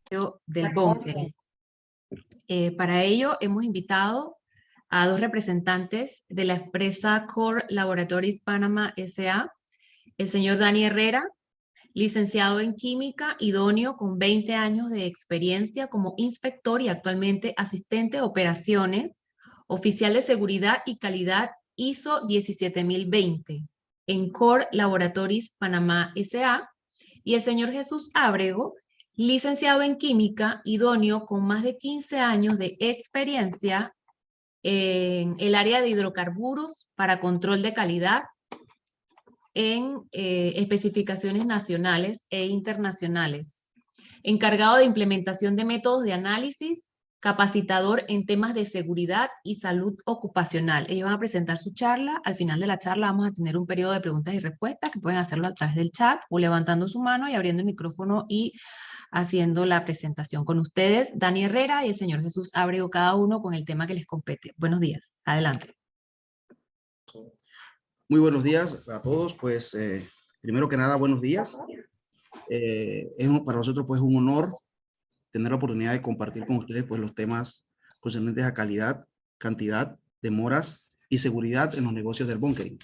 del bunkering. Para ello hemos invitado a dos representantes de la empresa Core Laboratories Panama S.A., el señor Dani Herrera, licenciado en química, idóneo con 20 años de experiencia como inspector y actualmente asistente de operaciones, oficial de seguridad y calidad ISO 17020 en Core Laboratories Panamá S.A., y el señor Jesús Ábrego, licenciado en química, idóneo con más de 15 años de experiencia en el área de hidrocarburos para control de calidad en especificaciones nacionales e internacionales, encargado de implementación de métodos de análisis, capacitador en temas de seguridad y salud ocupacional. Ellos van a presentar su charla. Al final de la charla vamos a tener un periodo de preguntas y respuestas que pueden hacerlo a través del chat o levantando su mano y abriendo el micrófono y haciendo la presentación con ustedes. Dani Herrera y el señor Jesús Ábrego, cada uno con el tema que les compete. Buenos días. Adelante. Muy buenos días a todos. Pues primero que nada, buenos días. Para nosotros pues un honor tener la oportunidad de compartir con ustedes pues los temas concernientes a calidad, cantidad, demoras y seguridad en los negocios del bunkering.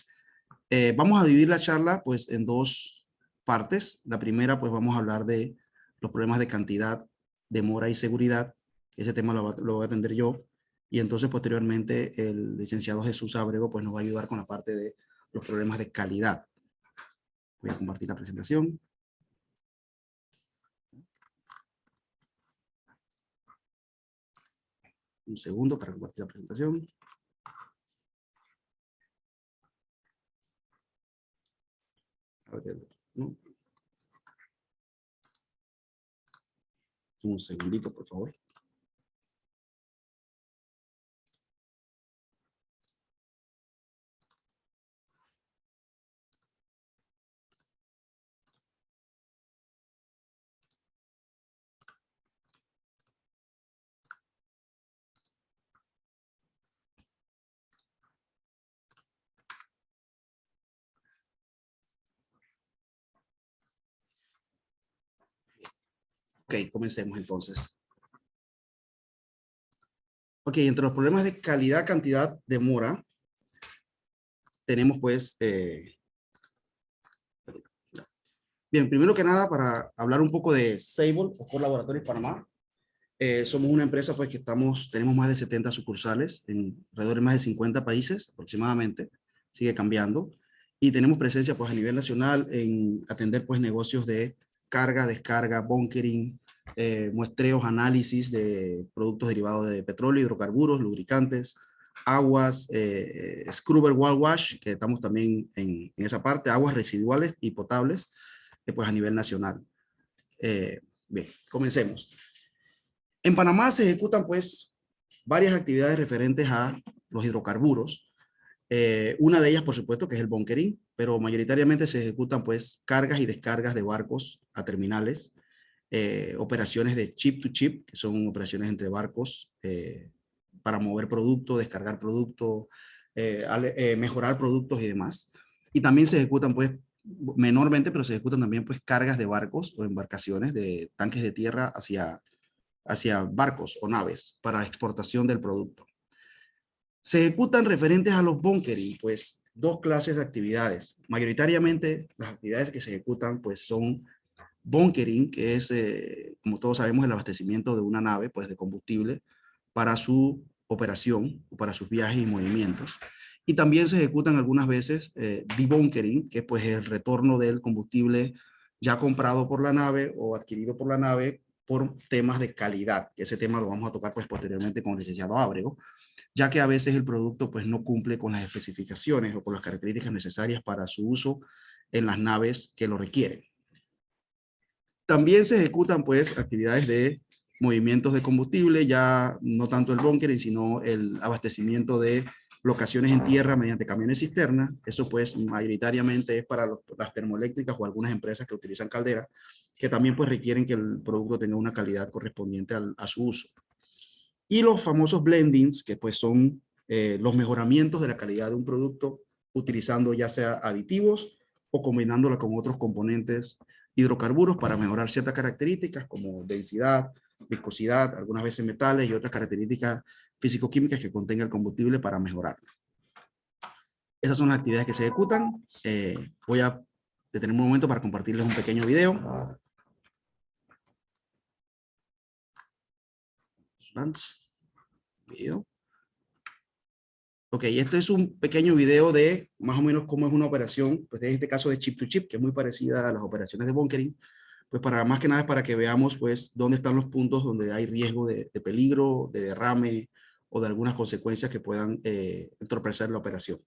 Vamos a dividir la charla pues en dos partes. La primera pues vamos a hablar de los problemas de cantidad, demora y seguridad. Ese tema lo voy a atender yo. Y entonces posteriormente el licenciado Jesús Ábrego pues nos va a ayudar con la parte de los problemas de calidad. Voy a compartir la presentación. Un segundo para compartir la presentación. A ver, ¿no? Un segundito, por favor. Ok, comencemos entonces. Ok, entre los problemas de calidad, cantidad, demora, tenemos pues... Bien, primero que nada, para hablar un poco de Sable, o Core Laboratories Panamá. Somos una empresa pues que tenemos más de 70 sucursales en alrededor de más de 50 países aproximadamente, sigue cambiando. Y tenemos presencia pues a nivel nacional en atender pues negocios de carga, descarga, bunkering, muestreos, análisis de productos derivados de petróleo, hidrocarburos, lubricantes, aguas, scrubber wall wash, que estamos también en esa parte, aguas residuales y potables, pues a nivel nacional. Bien, comencemos. En Panamá se ejecutan pues varias actividades referentes a los hidrocarburos. Una de ellas, por supuesto, que es el bunkering, pero mayoritariamente se ejecutan pues cargas y descargas de barcos a terminales, operaciones de chip to chip, que son operaciones entre barcos para mover producto, descargar producto, mejorar productos y demás. Y también se ejecutan pues menormente, pero se ejecutan también pues cargas de barcos o embarcaciones de tanques de tierra hacia barcos o naves para exportación del producto. Se ejecutan referentes a los bunkering, pues dos clases de actividades. Mayoritariamente las actividades que se ejecutan pues son bunkering, que es, como todos sabemos, el abastecimiento de una nave pues de combustible para su operación o para sus viajes y movimientos. Y también se ejecutan algunas veces debunkering, que pues es el retorno del combustible ya comprado por la nave o adquirido por la nave por temas de calidad, que ese tema lo vamos a tocar pues posteriormente con el licenciado Ábrego, ya que a veces el producto pues no cumple con las especificaciones o con las características necesarias para su uso en las naves que lo requieren. También se ejecutan pues actividades de movimientos de combustible, ya no tanto el bunkering, sino el abastecimiento de locaciones en tierra mediante camiones cisterna. Eso pues mayoritariamente es para las termoeléctricas o algunas empresas que utilizan calderas, que también pues requieren que el producto tenga una calidad correspondiente a su uso. Y los famosos blendings, que pues son los mejoramientos de la calidad de un producto utilizando ya sea aditivos o combinándola con otros componentes hidrocarburos para mejorar ciertas características como densidad, viscosidad, algunas veces metales y otras características físico-químicas que contenga el combustible para mejorar. Esas son las actividades que se ejecutan. Voy a detenerme un momento para compartirles un pequeño video. Video. Ok, esto es un pequeño video de más o menos cómo es una operación, pues en este caso de chip to chip, que es muy parecida a las operaciones de bunkering, pues para más que nada es para que veamos pues dónde están los puntos donde hay riesgo de peligro, de derrame o de algunas consecuencias que puedan entorpecer la operación.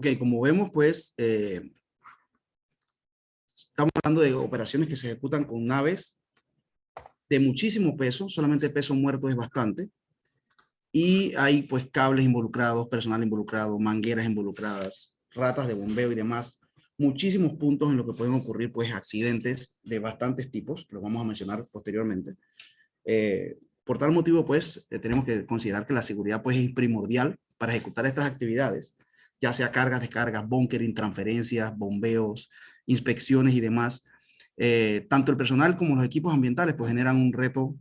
Ok, como vemos, pues, estamos hablando de operaciones que se ejecutan con naves de muchísimo peso, solamente peso muerto es bastante, y hay pues cables involucrados, personal involucrado, mangueras involucradas, ratas de bombeo y demás, muchísimos puntos en los que pueden ocurrir pues accidentes de bastantes tipos, los vamos a mencionar posteriormente. Por tal motivo, pues, tenemos que considerar que la seguridad pues es primordial para ejecutar estas actividades, ya sea cargas, descargas, bunkering, transferencias, bombeos, inspecciones y demás. Tanto el personal como los equipos ambientales pues generan un reto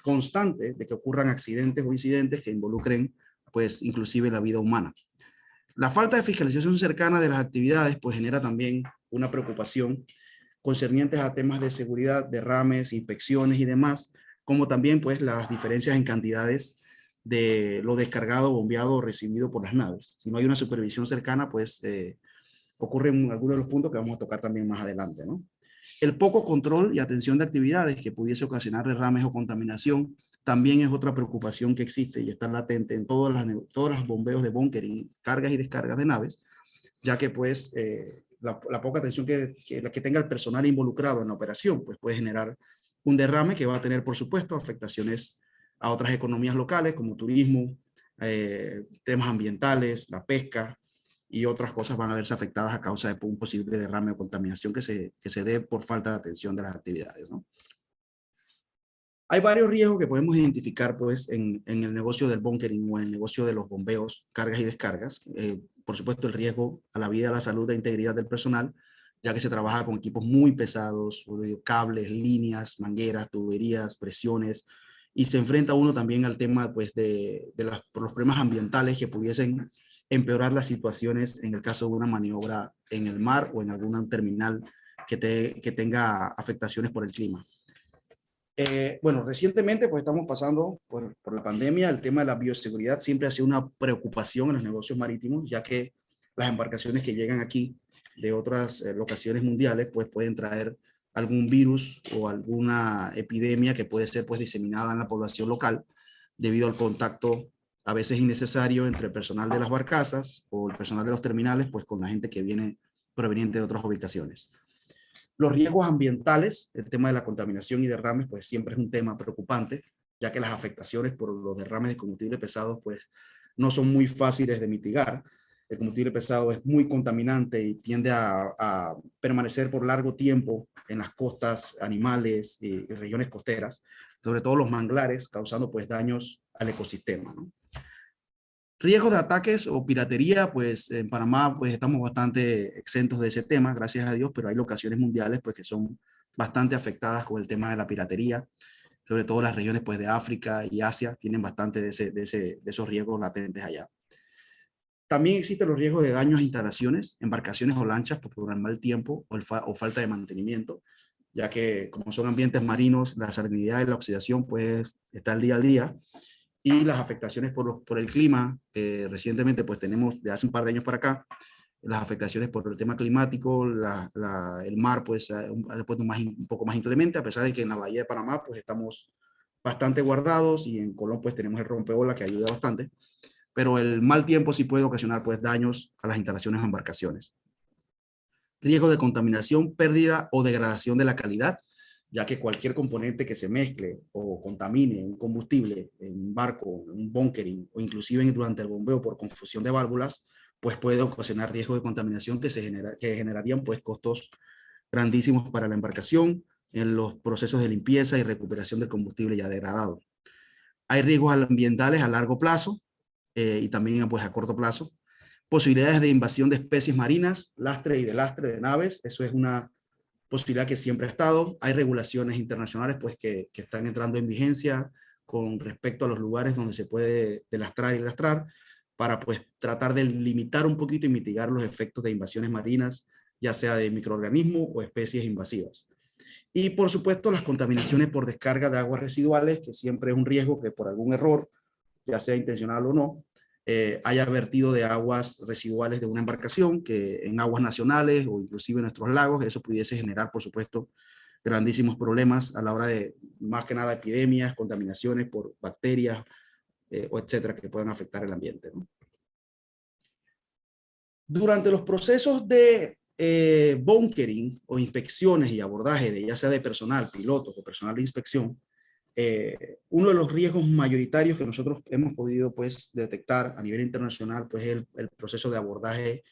constante de que ocurran accidentes o incidentes que involucren pues inclusive la vida humana. La falta de fiscalización cercana de las actividades pues genera también una preocupación concernientes a temas de seguridad, derrames, inspecciones y demás, como también pues las diferencias en cantidades de lo descargado, bombeado o recibido por las naves. Si no hay una supervisión cercana, pues ocurren algunos de los puntos que vamos a tocar también más adelante, ¿no? El poco control y atención de actividades que pudiese ocasionar derrames o contaminación también es otra preocupación que existe y está latente en todos los bombeos de bunkering, cargas y descargas de naves, ya que pues la poca atención que tenga el personal involucrado en la operación pues puede generar un derrame que va a tener, por supuesto, afectaciones a otras economías locales como turismo, temas ambientales, la pesca y otras cosas van a verse afectadas a causa de un posible derrame o contaminación que se dé por falta de atención de las actividades, ¿no? Hay varios riesgos que podemos identificar pues, en el negocio del bunkering o en el negocio de los bombeos, cargas y descargas. Por supuesto, el riesgo a la vida, a la salud e integridad del personal, ya que se trabaja con equipos muy pesados, cables, líneas, mangueras, tuberías, presiones, y se enfrenta uno también al tema pues, los problemas ambientales que pudiesen empeorar las situaciones en el caso de una maniobra en el mar o en alguna terminal que tenga afectaciones por el clima. Bueno, recientemente pues estamos pasando por la pandemia. El tema de la bioseguridad siempre ha sido una preocupación en los negocios marítimos, ya que las embarcaciones que llegan aquí de otras locaciones mundiales pues pueden traer algún virus o alguna epidemia que puede ser pues diseminada en la población local debido al contacto a veces innecesario entre el personal de las barcazas o el personal de los terminales, pues con la gente que viene proveniente de otras ubicaciones. Los riesgos ambientales, el tema de la contaminación y derrames, pues siempre es un tema preocupante, ya que las afectaciones por los derrames de combustible pesado, pues no son muy fáciles de mitigar. El combustible pesado es muy contaminante y tiende a permanecer por largo tiempo en las costas, animales y regiones costeras, sobre todo los manglares, causando pues daños al ecosistema, ¿no? Riesgos de ataques o piratería, pues en Panamá pues estamos bastante exentos de ese tema, gracias a Dios, pero hay locaciones mundiales pues que son bastante afectadas con el tema de la piratería, sobre todo las regiones pues de África y Asia tienen bastante de esos riesgos latentes allá. También existen los riesgos de daños a instalaciones, embarcaciones o lanchas por el mal tiempo o falta de mantenimiento, ya que como son ambientes marinos, la salinidad y la oxidación pues está al día, y las afectaciones por el clima. Recientemente pues tenemos de hace un par de años para acá las afectaciones por el tema climático, el mar pues ha puesto un poco más inclemente, a pesar de que en la bahía de Panamá pues estamos bastante guardados y en Colón pues tenemos el rompeola que ayuda bastante, pero el mal tiempo sí puede ocasionar pues daños a las instalaciones o embarcaciones. Riesgo de contaminación, pérdida o degradación de la calidad, ya que cualquier componente que se mezcle o contamine un combustible en un barco, un bunkering o inclusive durante el bombeo por confusión de válvulas, pues puede ocasionar riesgo de contaminación que generarían pues costos grandísimos para la embarcación en los procesos de limpieza y recuperación del combustible ya degradado. Hay riesgos ambientales a largo plazo y también pues a corto plazo. Posibilidades de invasión de especies marinas, lastre y delastre de naves, eso es una posibilidad que siempre ha estado. Hay regulaciones internacionales pues que están entrando en vigencia con respecto a los lugares donde se puede delastrar y lastrar para pues tratar de limitar un poquito y mitigar los efectos de invasiones marinas, ya sea de microorganismos o especies invasivas. Y por supuesto las contaminaciones por descarga de aguas residuales, que siempre es un riesgo que por algún error, ya sea intencional o no, haya vertido de aguas residuales de una embarcación que en aguas nacionales o inclusive en nuestros lagos, eso pudiese generar, por supuesto, grandísimos problemas a la hora de, más que nada, epidemias, contaminaciones por bacterias, o etcétera, que puedan afectar el ambiente, ¿no? Durante los procesos de bunkering o inspecciones y abordaje, de, ya sea de personal, pilotos o personal de inspección, uno de los riesgos mayoritarios que nosotros hemos podido pues detectar a nivel internacional pues es el proceso de abordaje,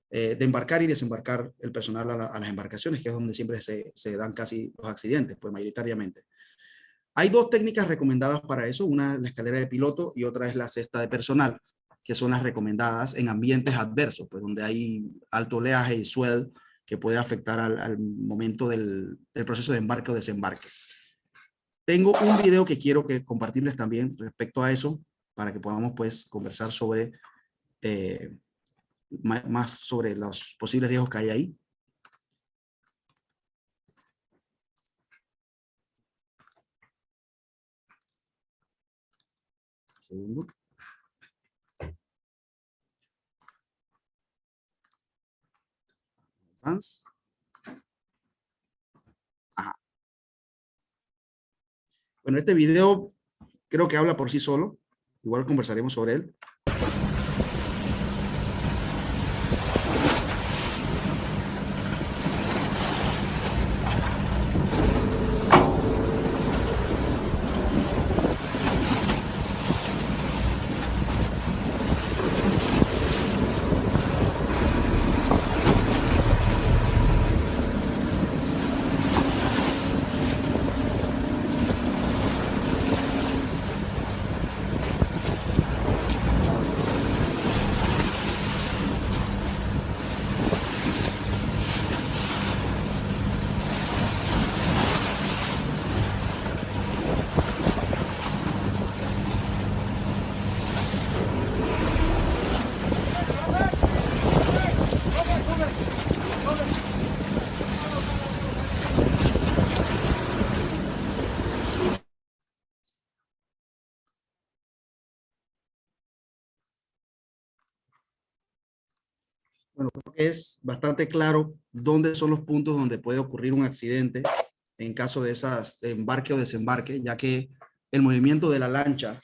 de embarcar y desembarcar el personal a las embarcaciones, que es donde siempre se dan casi los accidentes, pues mayoritariamente. Hay dos técnicas recomendadas para eso, una es la escalera de piloto y otra es la cesta de personal, que son las recomendadas en ambientes adversos, pues donde hay alto oleaje y swell que puede afectar al momento del proceso de embarque o desembarque. Tengo un video que quiero compartirles también respecto a eso, para que podamos pues conversar sobre más sobre los posibles riesgos que hay ahí. Segundo. Advance. Ajá. Bueno, este video creo que habla por sí solo. Igual conversaremos sobre él. Bueno, creo que es bastante claro dónde son los puntos donde puede ocurrir un accidente en caso de esas de embarque o desembarque, ya que el movimiento de la lancha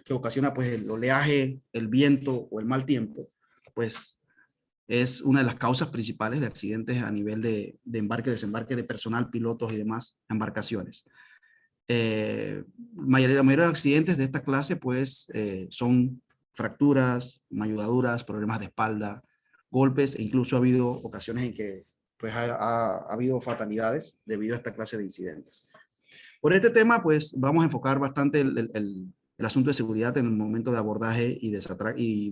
que ocasiona pues el oleaje, el viento o el mal tiempo, pues es una de las causas principales de accidentes a nivel de embarque, desembarque de personal, pilotos y demás embarcaciones. La mayoría de los accidentes de esta clase pues son fracturas, magulladuras, problemas de espalda, golpes, e incluso ha habido ocasiones en que pues ha habido fatalidades debido a esta clase de incidentes. Por este tema pues vamos a enfocar bastante el asunto de seguridad en el momento de abordaje y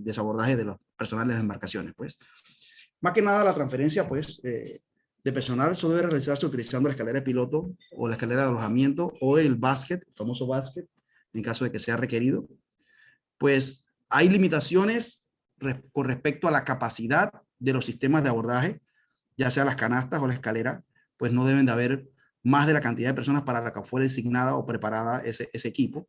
desabordaje de los personales de las embarcaciones. Pues más que nada la transferencia pues de personal, eso debe realizarse utilizando la escalera de piloto o la escalera de alojamiento o el basket, el famoso basket, en caso de que sea requerido. Pues hay limitaciones con respecto a la capacidad de los sistemas de abordaje, ya sea las canastas o la escalera, pues no deben de haber más de la cantidad de personas para la que fue designada o preparada ese equipo.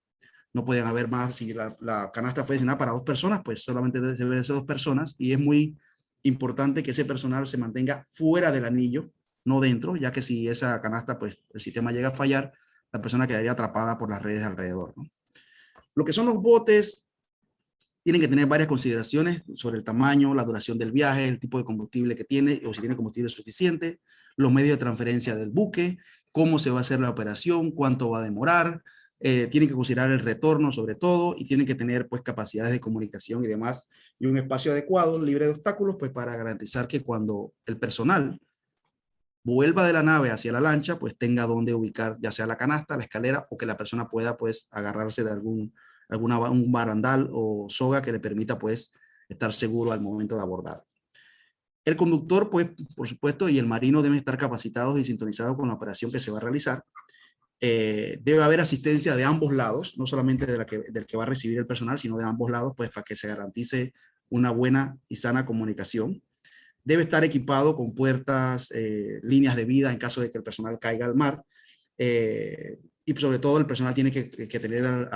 No pueden haber más, si la canasta fue designada para 2 personas, pues solamente deben ser 2 personas, y es muy importante que ese personal se mantenga fuera del anillo, no dentro, ya que si esa canasta, pues el sistema llega a fallar, la persona quedaría atrapada por las redes alrededor, ¿no? Lo que son los botes, tienen que tener varias consideraciones sobre el tamaño, la duración del viaje, el tipo de combustible que tiene, o si tiene combustible suficiente, los medios de transferencia del buque, cómo se va a hacer la operación, cuánto va a demorar, tienen que considerar el retorno sobre todo, y tienen que tener pues capacidades de comunicación y demás, y un espacio adecuado, libre de obstáculos, pues para garantizar que cuando el personal vuelva de la nave hacia la lancha, pues tenga donde ubicar ya sea la canasta, la escalera, o que la persona pueda pues agarrarse de un barandal o soga que le permita pues estar seguro al momento de abordar. El conductor, pues, por supuesto, y el marino deben estar capacitados y sintonizados con la operación que se va a realizar. Debe haber asistencia de ambos lados, no solamente del que va a recibir el personal, sino de ambos lados, pues para que se garantice una buena y sana comunicación. Debe estar equipado con puertas, líneas de vida en caso de que el personal caiga al mar. Y sobre todo el personal tiene que tener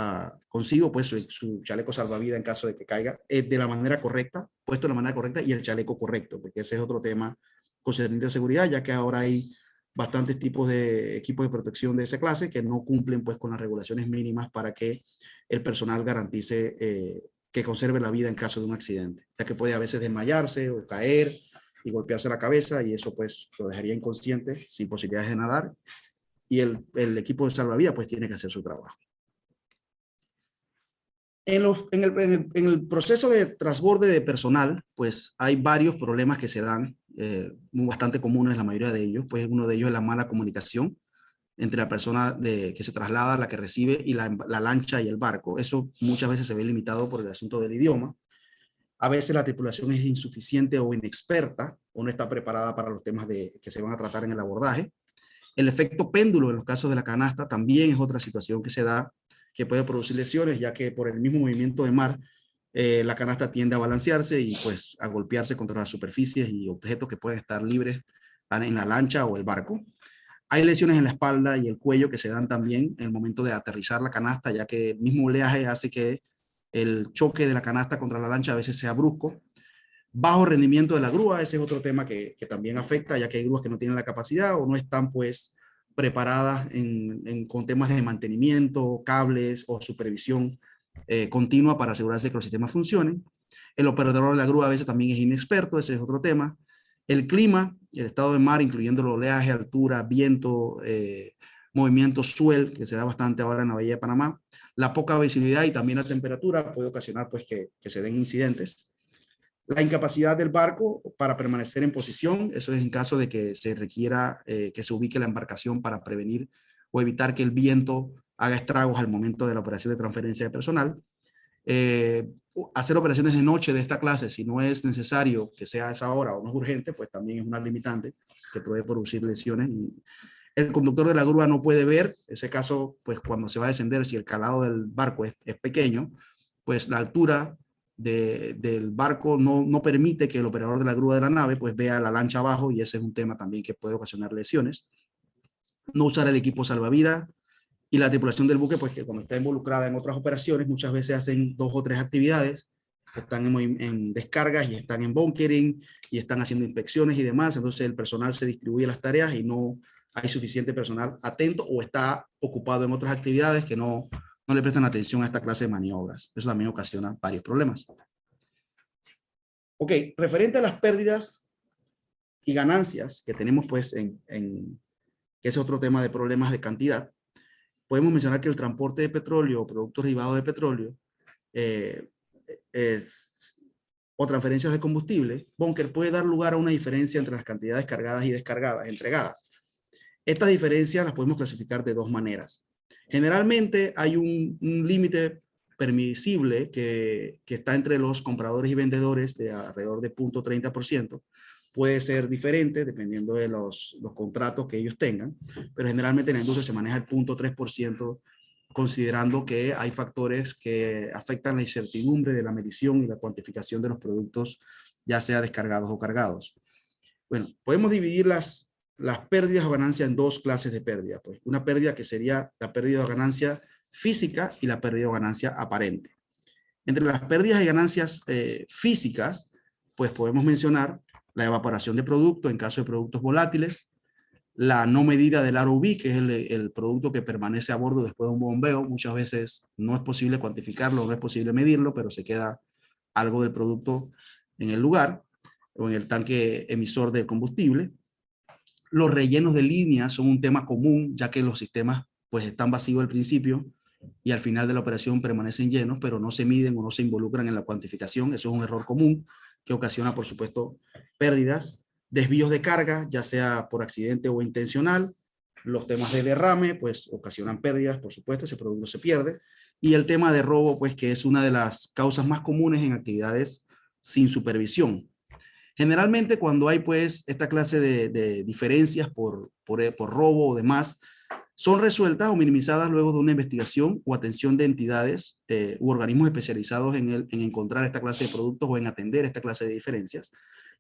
consigo pues su chaleco salvavidas en caso de que caiga de la manera correcta, puesto de la manera correcta, y el chaleco correcto, porque ese es otro tema concerniente a seguridad, ya que ahora hay bastantes tipos de equipos de protección de esa clase que no cumplen pues con las regulaciones mínimas para que el personal garantice que conserve la vida en caso de un accidente, ya que puede a veces desmayarse o caer y golpearse la cabeza, y eso pues lo dejaría inconsciente sin posibilidades de nadar, y el equipo de salvavidas pues tiene que hacer su trabajo. En el proceso de transborde de personal, pues hay varios problemas que se dan, bastante comunes la mayoría de ellos. Pues uno de ellos es la mala comunicación entre la persona que se traslada, la que recibe, y la lancha y el barco. Eso muchas veces se ve limitado por el asunto del idioma. A veces la tripulación es insuficiente o inexperta, o no está preparada para los temas que se van a tratar en el abordaje. El efecto péndulo en los casos de la canasta también es otra situación que se da, que puede producir lesiones, ya que por el mismo movimiento de mar, la canasta tiende a balancearse y pues a golpearse contra las superficies y objetos que pueden estar libres en la lancha o el barco. Hay lesiones en la espalda y el cuello que se dan también en el momento de aterrizar la canasta, ya que el mismo oleaje hace que el choque de la canasta contra la lancha a veces sea brusco. Bajo rendimiento de la grúa, ese es otro tema que también afecta, ya que hay grúas que no tienen la capacidad o no están pues preparadas con temas de mantenimiento, cables o supervisión continua para asegurarse que los sistemas funcionen. El operador de la grúa a veces también es inexperto, ese es otro tema. El clima, el estado del mar, incluyendo el oleaje, altura, viento, movimiento swell, que se da bastante ahora en la Bahía de Panamá. La poca visibilidad y también la temperatura puede ocasionar pues que se den incidentes. La incapacidad del barco para permanecer en posición, eso es en caso de que se requiera que se ubique la embarcación para prevenir o evitar que el viento haga estragos al momento de la operación de transferencia de personal. Hacer operaciones de noche de esta clase, si no es necesario que sea a esa hora o no es urgente, pues también es una limitante que puede producir lesiones. Y el conductor de la grúa no puede ver, ese caso, pues cuando se va a descender, si el calado del barco es pequeño, pues la altura del barco no permite que el operador de la grúa de la nave pues vea la lancha abajo, y ese es un tema también que puede ocasionar lesiones. No usar el equipo salvavidas, y la tripulación del buque pues que cuando está involucrada en otras operaciones muchas veces hacen 2 o 3 actividades, están en descargas y están en bunkering y están haciendo inspecciones y demás, entonces el personal se distribuye las tareas y no hay suficiente personal atento o está ocupado en otras actividades que no no le prestan atención a esta clase de maniobras. Eso también ocasiona varios problemas. Ok, referente a las pérdidas y ganancias que tenemos pues que es otro tema de problemas de cantidad, podemos mencionar que el transporte de petróleo o productos derivados de petróleo o transferencias de combustible, bunker, puede dar lugar a una diferencia entre las cantidades cargadas y descargadas, entregadas. Estas diferencias las podemos clasificar de dos maneras. Generalmente hay un límite permisible que está entre los compradores y vendedores de alrededor de 0.30%. Puede ser diferente dependiendo de los contratos que ellos tengan, pero generalmente en la industria se maneja el 0.3%, considerando que hay factores que afectan la incertidumbre de la medición y la cuantificación de los productos, ya sea descargados o cargados. Bueno, podemos dividir las pérdidas o ganancias en dos clases de pérdida. Pues una pérdida que sería la pérdida o ganancia física y la pérdida o ganancia aparente. Entre las pérdidas y ganancias físicas, pues podemos mencionar la evaporación de producto en caso de productos volátiles, la no medida del ROV, que es el producto que permanece a bordo después de un bombeo. Muchas veces no es posible cuantificarlo, no es posible medirlo, pero se queda algo del producto en el lugar o en el tanque emisor del combustible. Los rellenos de líneas son un tema común, ya que los sistemas pues están vacíos al principio y al final de la operación permanecen llenos, pero no se miden o no se involucran en la cuantificación. Eso es un error común que ocasiona, por supuesto, pérdidas. Desvíos de carga, ya sea por accidente o intencional. Los temas de derrame, pues ocasionan pérdidas, por supuesto, ese producto se pierde. Y el tema de robo, pues que es una de las causas más comunes en actividades sin supervisión. Generalmente cuando hay pues esta clase de diferencias por robo o demás, son resueltas o minimizadas luego de una investigación o atención de entidades u organismos especializados en encontrar esta clase de productos o en atender esta clase de diferencias.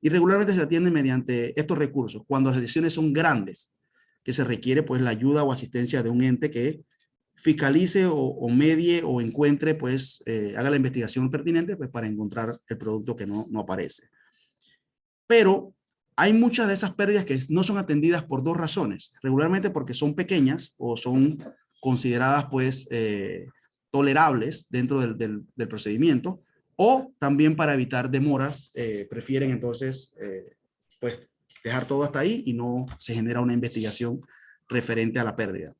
Y regularmente se atiende mediante estos recursos. Cuando las lesiones son grandes, que se requiere pues la ayuda o asistencia de un ente que fiscalice o medie o encuentre, pues haga la investigación pertinente pues, para encontrar el producto que no aparece. Pero hay muchas de esas pérdidas que no son atendidas por dos razones. Regularmente porque son pequeñas o son consideradas pues tolerables dentro del procedimiento, o también para evitar demoras prefieren entonces pues dejar todo hasta ahí y no se genera una investigación referente a la pérdida.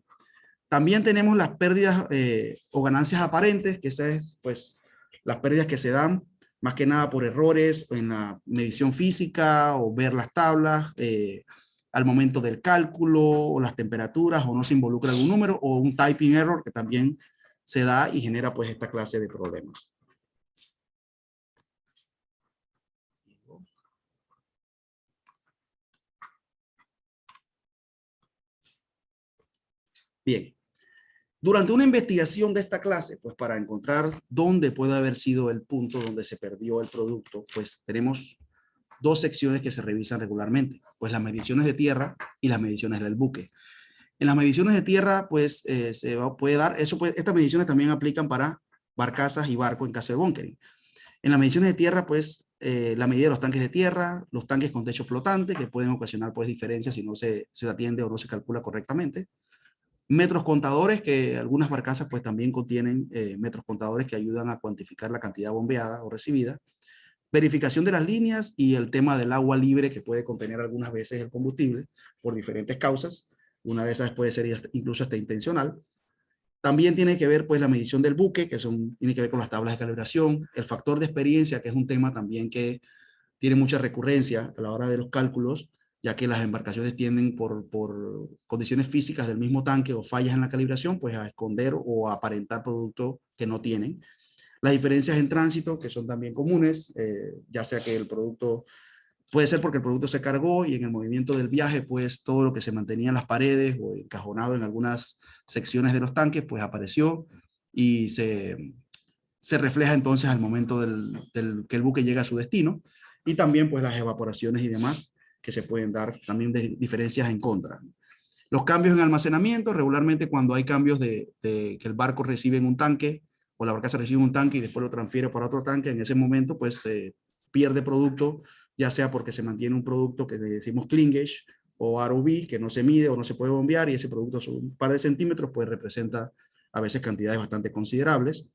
También tenemos las pérdidas o ganancias aparentes, que esas es pues las pérdidas que se dan más que nada por errores en la medición física o ver las tablas al momento del cálculo o las temperaturas o no se involucra algún número o un typing error que también se da y genera pues esta clase de problemas. Bien. Durante una investigación de esta clase, pues para encontrar dónde puede haber sido el punto donde se perdió el producto, pues tenemos dos secciones que se revisan regularmente, pues las mediciones de tierra y las mediciones del buque. En las mediciones de tierra, pues puede dar, estas mediciones también aplican para barcazas y barcos en caso de bunkering. En las mediciones de tierra, pues la medida de los tanques de tierra, los tanques con techo flotante, que pueden ocasionar pues diferencias si no se atiende o no se calcula correctamente. Metros contadores, que algunas barcazas pues también contienen metros contadores que ayudan a cuantificar la cantidad bombeada o recibida. Verificación de las líneas y el tema del agua libre que puede contener algunas veces el combustible por diferentes causas. Una de esas puede ser incluso hasta intencional. También tiene que ver pues la medición del buque, que tiene que ver con las tablas de calibración. El factor de experiencia, que es un tema también que tiene mucha recurrencia a la hora de los cálculos, ya que las embarcaciones tienden por condiciones físicas del mismo tanque o fallas en la calibración, pues a esconder o a aparentar productos que no tienen. Las diferencias en tránsito, que son también comunes, ya sea que el producto, puede ser porque el producto se cargó y en el movimiento del viaje, pues todo lo que se mantenía en las paredes o encajonado en algunas secciones de los tanques, pues apareció y se refleja entonces al momento que el buque llega a su destino. Y también pues las evaporaciones y demás que se pueden dar, también de diferencias en contra. Los cambios en almacenamiento, regularmente cuando hay cambios que el barco recibe en un tanque o la barcaza recibe un tanque y después lo transfiere para otro tanque, en ese momento pues se pierde producto, ya sea porque se mantiene un producto que le decimos clean gauge o ROV, que no se mide o no se puede bombear y ese producto son un par de centímetros, pues representa a veces cantidades bastante considerables.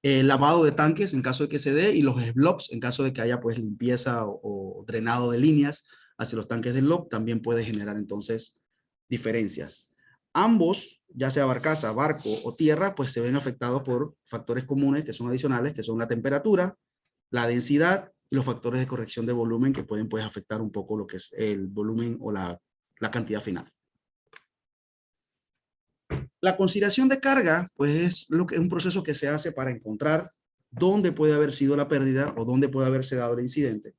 Lavado de tanques en caso de que se dé, y los SBLOPs en caso de que haya pues limpieza o drenado de líneas hacia los tanques del LOB, también puede generar entonces diferencias. Ambos, ya sea barcaza, barco o tierra, pues se ven afectados por factores comunes que son adicionales, que son la temperatura, la densidad y los factores de corrección de volumen que pueden pues afectar un poco lo que es el volumen o la cantidad final. La conciliación de carga, pues es un proceso que se hace para encontrar dónde puede haber sido la pérdida o dónde puede haberse dado el incidente.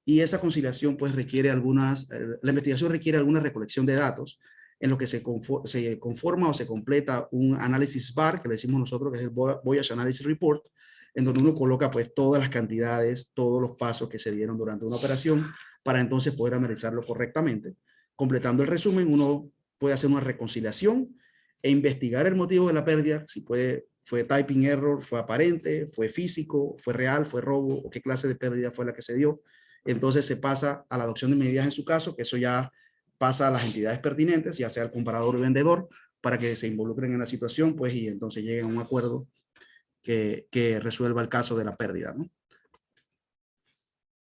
Y esa conciliación pues requiere la investigación requiere alguna recolección de datos en lo que se conforma o se completa un análisis VAR, que le decimos nosotros que es el Voyage Analysis Report, en donde uno coloca pues todas las cantidades, todos los pasos que se dieron durante una operación para entonces poder analizarlo correctamente. Completando el resumen, uno puede hacer una reconciliación e investigar el motivo de la pérdida, si fue typing error, fue aparente, fue físico, fue real, fue robo, o qué clase de pérdida fue la que se dio. Entonces se pasa a la adopción de medidas en su caso, que eso ya pasa a las entidades pertinentes, ya sea el comprador o el vendedor, para que se involucren en la situación, pues, y entonces lleguen a un acuerdo que resuelva el caso de la pérdida, ¿no?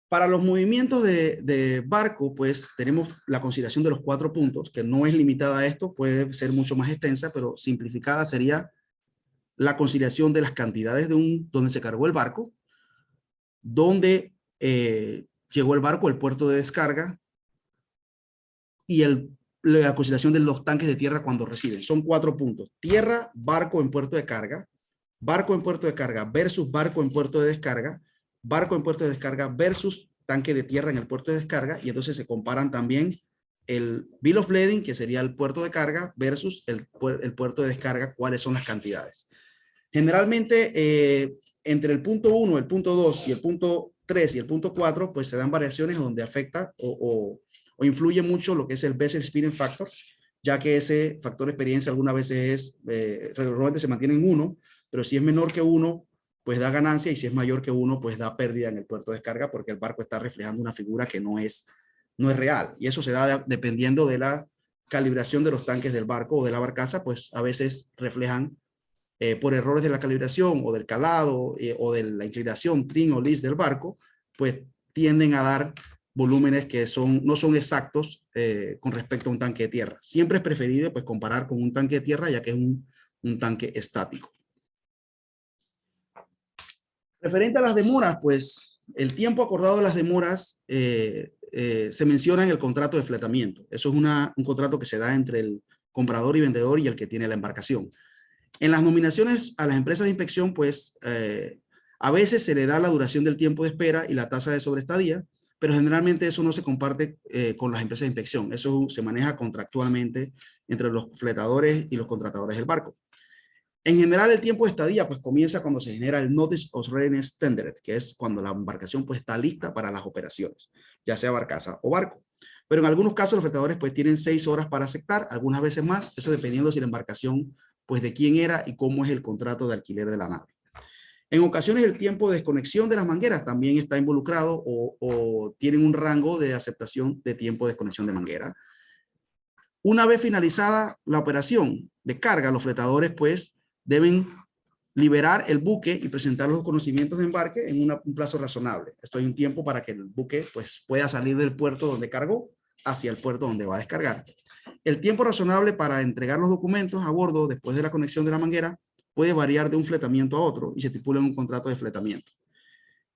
Para los movimientos de barco, pues tenemos la consideración de los 4 puntos, que no es limitada a esto, puede ser mucho más extensa, pero simplificada sería la conciliación de las cantidades donde se cargó el barco, donde llegó el barco al puerto de descarga y la conciliación de los tanques de tierra cuando reciben. Son 4 puntos: tierra, barco en puerto de carga, barco en puerto de carga versus barco en puerto de descarga, barco en puerto de descarga versus tanque de tierra en el puerto de descarga, y entonces se comparan también el bill of lading, que sería el puerto de carga, versus el puerto de descarga, cuáles son las cantidades. Generalmente, entre el punto 1, el punto 2 y el punto 3 y el punto 4, pues se dan variaciones donde afecta o influye mucho lo que es el Vessel Experience Factor, ya que ese factor de experiencia algunas veces regularmente se mantiene en 1, pero si es menor que 1, pues da ganancia, y si es mayor que 1, pues da pérdida en el puerto de descarga, porque el barco está reflejando una figura que no es real. Y eso se da dependiendo de la calibración de los tanques del barco o de la barcaza, pues a veces reflejan por errores de la calibración o del calado o de la inclinación trim o lis del barco, pues tienden a dar volúmenes que no son exactos con respecto a un tanque de tierra. Siempre es preferible pues comparar con un tanque de tierra, ya que es un tanque estático. Referente a las demoras, pues el tiempo acordado de las demoras se menciona en el contrato de fletamiento. Eso es un contrato que se da entre el comprador y vendedor y el que tiene la embarcación. En las nominaciones a las empresas de inspección, pues a veces se le da la duración del tiempo de espera y la tasa de sobreestadía, pero generalmente eso no se comparte con las empresas de inspección. Eso se maneja contractualmente entre los fletadores y los contratadores del barco. En general, el tiempo de estadía pues comienza cuando se genera el Notice of Readiness Tendered, que es cuando la embarcación pues está lista para las operaciones, ya sea barcaza o barco. Pero en algunos casos los fletadores pues tienen 6 horas para aceptar, algunas veces más, eso dependiendo si la embarcación pues de quién era y cómo es el contrato de alquiler de la nave. En ocasiones el tiempo de desconexión de las mangueras también está involucrado o tienen un rango de aceptación de tiempo de desconexión de manguera. Una vez finalizada la operación de carga, los fletadores pues deben liberar el buque y presentar los conocimientos de embarque en un plazo razonable. Esto hay un tiempo para que el buque pues pueda salir del puerto donde cargó hacia el puerto donde va a descargar. El tiempo razonable para entregar los documentos a bordo después de la conexión de la manguera puede variar de un fletamiento a otro y se estipula en un contrato de fletamiento.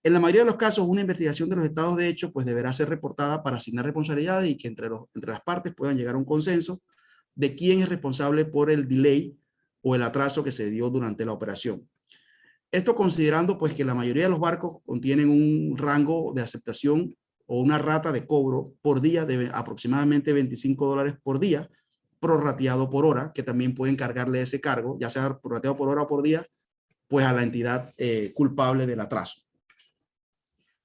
En la mayoría de los casos, una investigación de los estados de hecho pues deberá ser reportada para asignar responsabilidades y que entre las partes puedan llegar a un consenso de quién es responsable por el delay o el atraso que se dio durante la operación. Esto considerando pues que la mayoría de los barcos contienen un rango de aceptación o una rata de cobro por día de aproximadamente $25 por día, prorrateado por hora, que también pueden cargarle ese cargo, ya sea prorrateado por hora o por día, pues a la entidad culpable del atraso.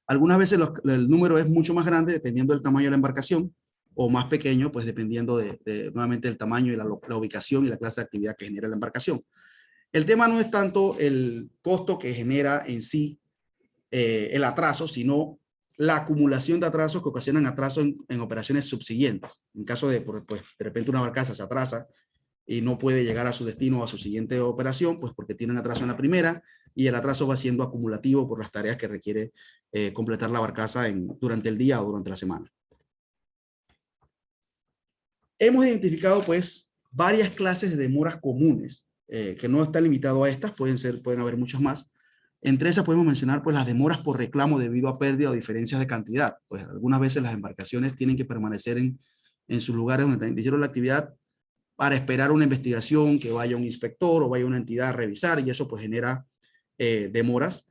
Algunas veces el número es mucho más grande dependiendo del tamaño de la embarcación, o más pequeño, pues dependiendo nuevamente del tamaño y la ubicación y la clase de actividad que genera la embarcación. El tema no es tanto el costo que genera en sí el atraso, sino la acumulación de atrasos que ocasionan atrasos en operaciones subsiguientes. En caso de, pues, de repente una barcaza se atrasa y no puede llegar a su destino o a su siguiente operación, pues porque tiene un atraso en la primera y el atraso va siendo acumulativo por las tareas que requiere completar la barcaza durante el día o durante la semana. Hemos identificado pues varias clases de demoras comunes, que no está limitado a estas, pueden haber muchas más. Entre esas podemos mencionar pues las demoras por reclamo debido a pérdida o diferencias de cantidad. Pues algunas veces las embarcaciones tienen que permanecer en sus lugares donde hicieron la actividad para esperar una investigación, que vaya un inspector o vaya una entidad a revisar, y eso pues genera demoras.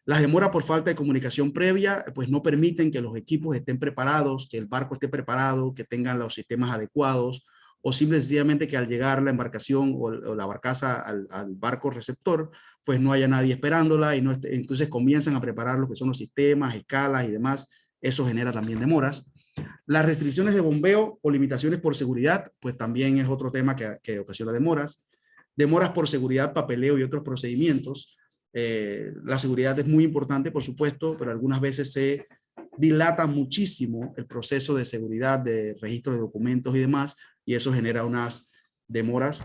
Las demoras por falta de comunicación previa pues no permiten que los equipos estén preparados, que el barco esté preparado, que tengan los sistemas adecuados, o simplemente que al llegar la embarcación o la barcaza al barco receptor, pues no haya nadie esperándola y entonces comienzan a preparar lo que son los sistemas, escalas y demás. Eso genera también demoras. Las restricciones de bombeo o limitaciones por seguridad, pues también es otro tema que ocasiona demoras. Demoras por seguridad, papeleo y otros procedimientos. La seguridad es muy importante, por supuesto, pero algunas veces se dilata muchísimo el proceso de seguridad, de registro de documentos y demás, y eso genera unas demoras.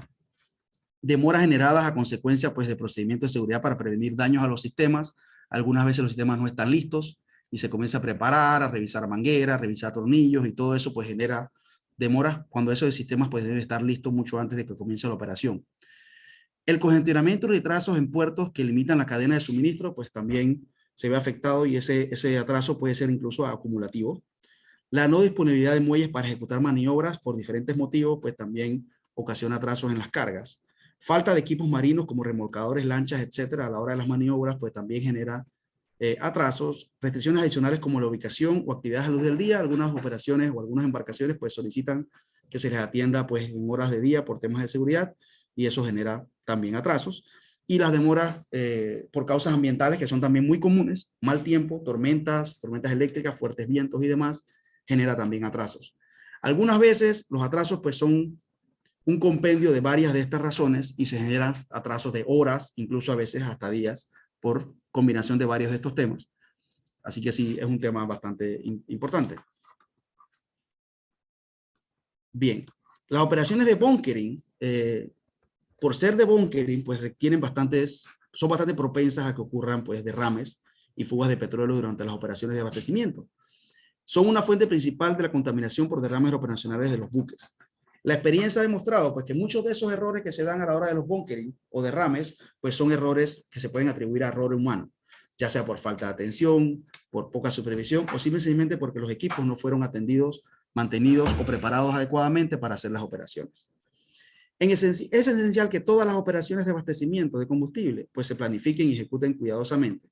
Demoras generadas a consecuencia pues, de procedimientos de seguridad para prevenir daños a los sistemas. Algunas veces los sistemas no están listos y se comienza a preparar, a revisar mangueras, a revisar tornillos y todo eso pues genera demoras cuando esos sistemas pues deben estar listos mucho antes de que comience la operación. El congestionamiento y retrasos en puertos que limitan la cadena de suministro pues también se ve afectado y ese atraso puede ser incluso acumulativo. La no disponibilidad de muelles para ejecutar maniobras por diferentes motivos pues también ocasiona atrasos en las cargas. Falta de equipos marinos como remolcadores, lanchas, etcétera, a la hora de las maniobras pues también genera atrasos. Restricciones adicionales como la ubicación o actividades a luz del día. Algunas operaciones o algunas embarcaciones pues solicitan que se les atienda pues en horas de día por temas de seguridad y eso genera también atrasos. Y las demoras por causas ambientales que son también muy comunes, mal tiempo, tormentas eléctricas, fuertes vientos y demás, genera también atrasos. Algunas veces los atrasos pues son un compendio de varias de estas razones y se generan atrasos de horas, incluso a veces hasta días, por combinación de varios de estos temas. Así que sí, es un tema bastante importante. Bien, las operaciones de bunkering, por ser de bunkering, pues son bastante propensas a que ocurran pues derrames y fugas de petróleo durante las operaciones de abastecimiento. Son una fuente principal de la contaminación por derrames operacionales de los buques. La experiencia ha demostrado pues, que muchos de esos errores que se dan a la hora de los bunkering o derrames, pues son errores que se pueden atribuir a error humano, ya sea por falta de atención, por poca supervisión o simplemente porque los equipos no fueron atendidos, mantenidos o preparados adecuadamente para hacer las operaciones. Es esencial que todas las operaciones de abastecimiento de combustible pues, se planifiquen y ejecuten cuidadosamente.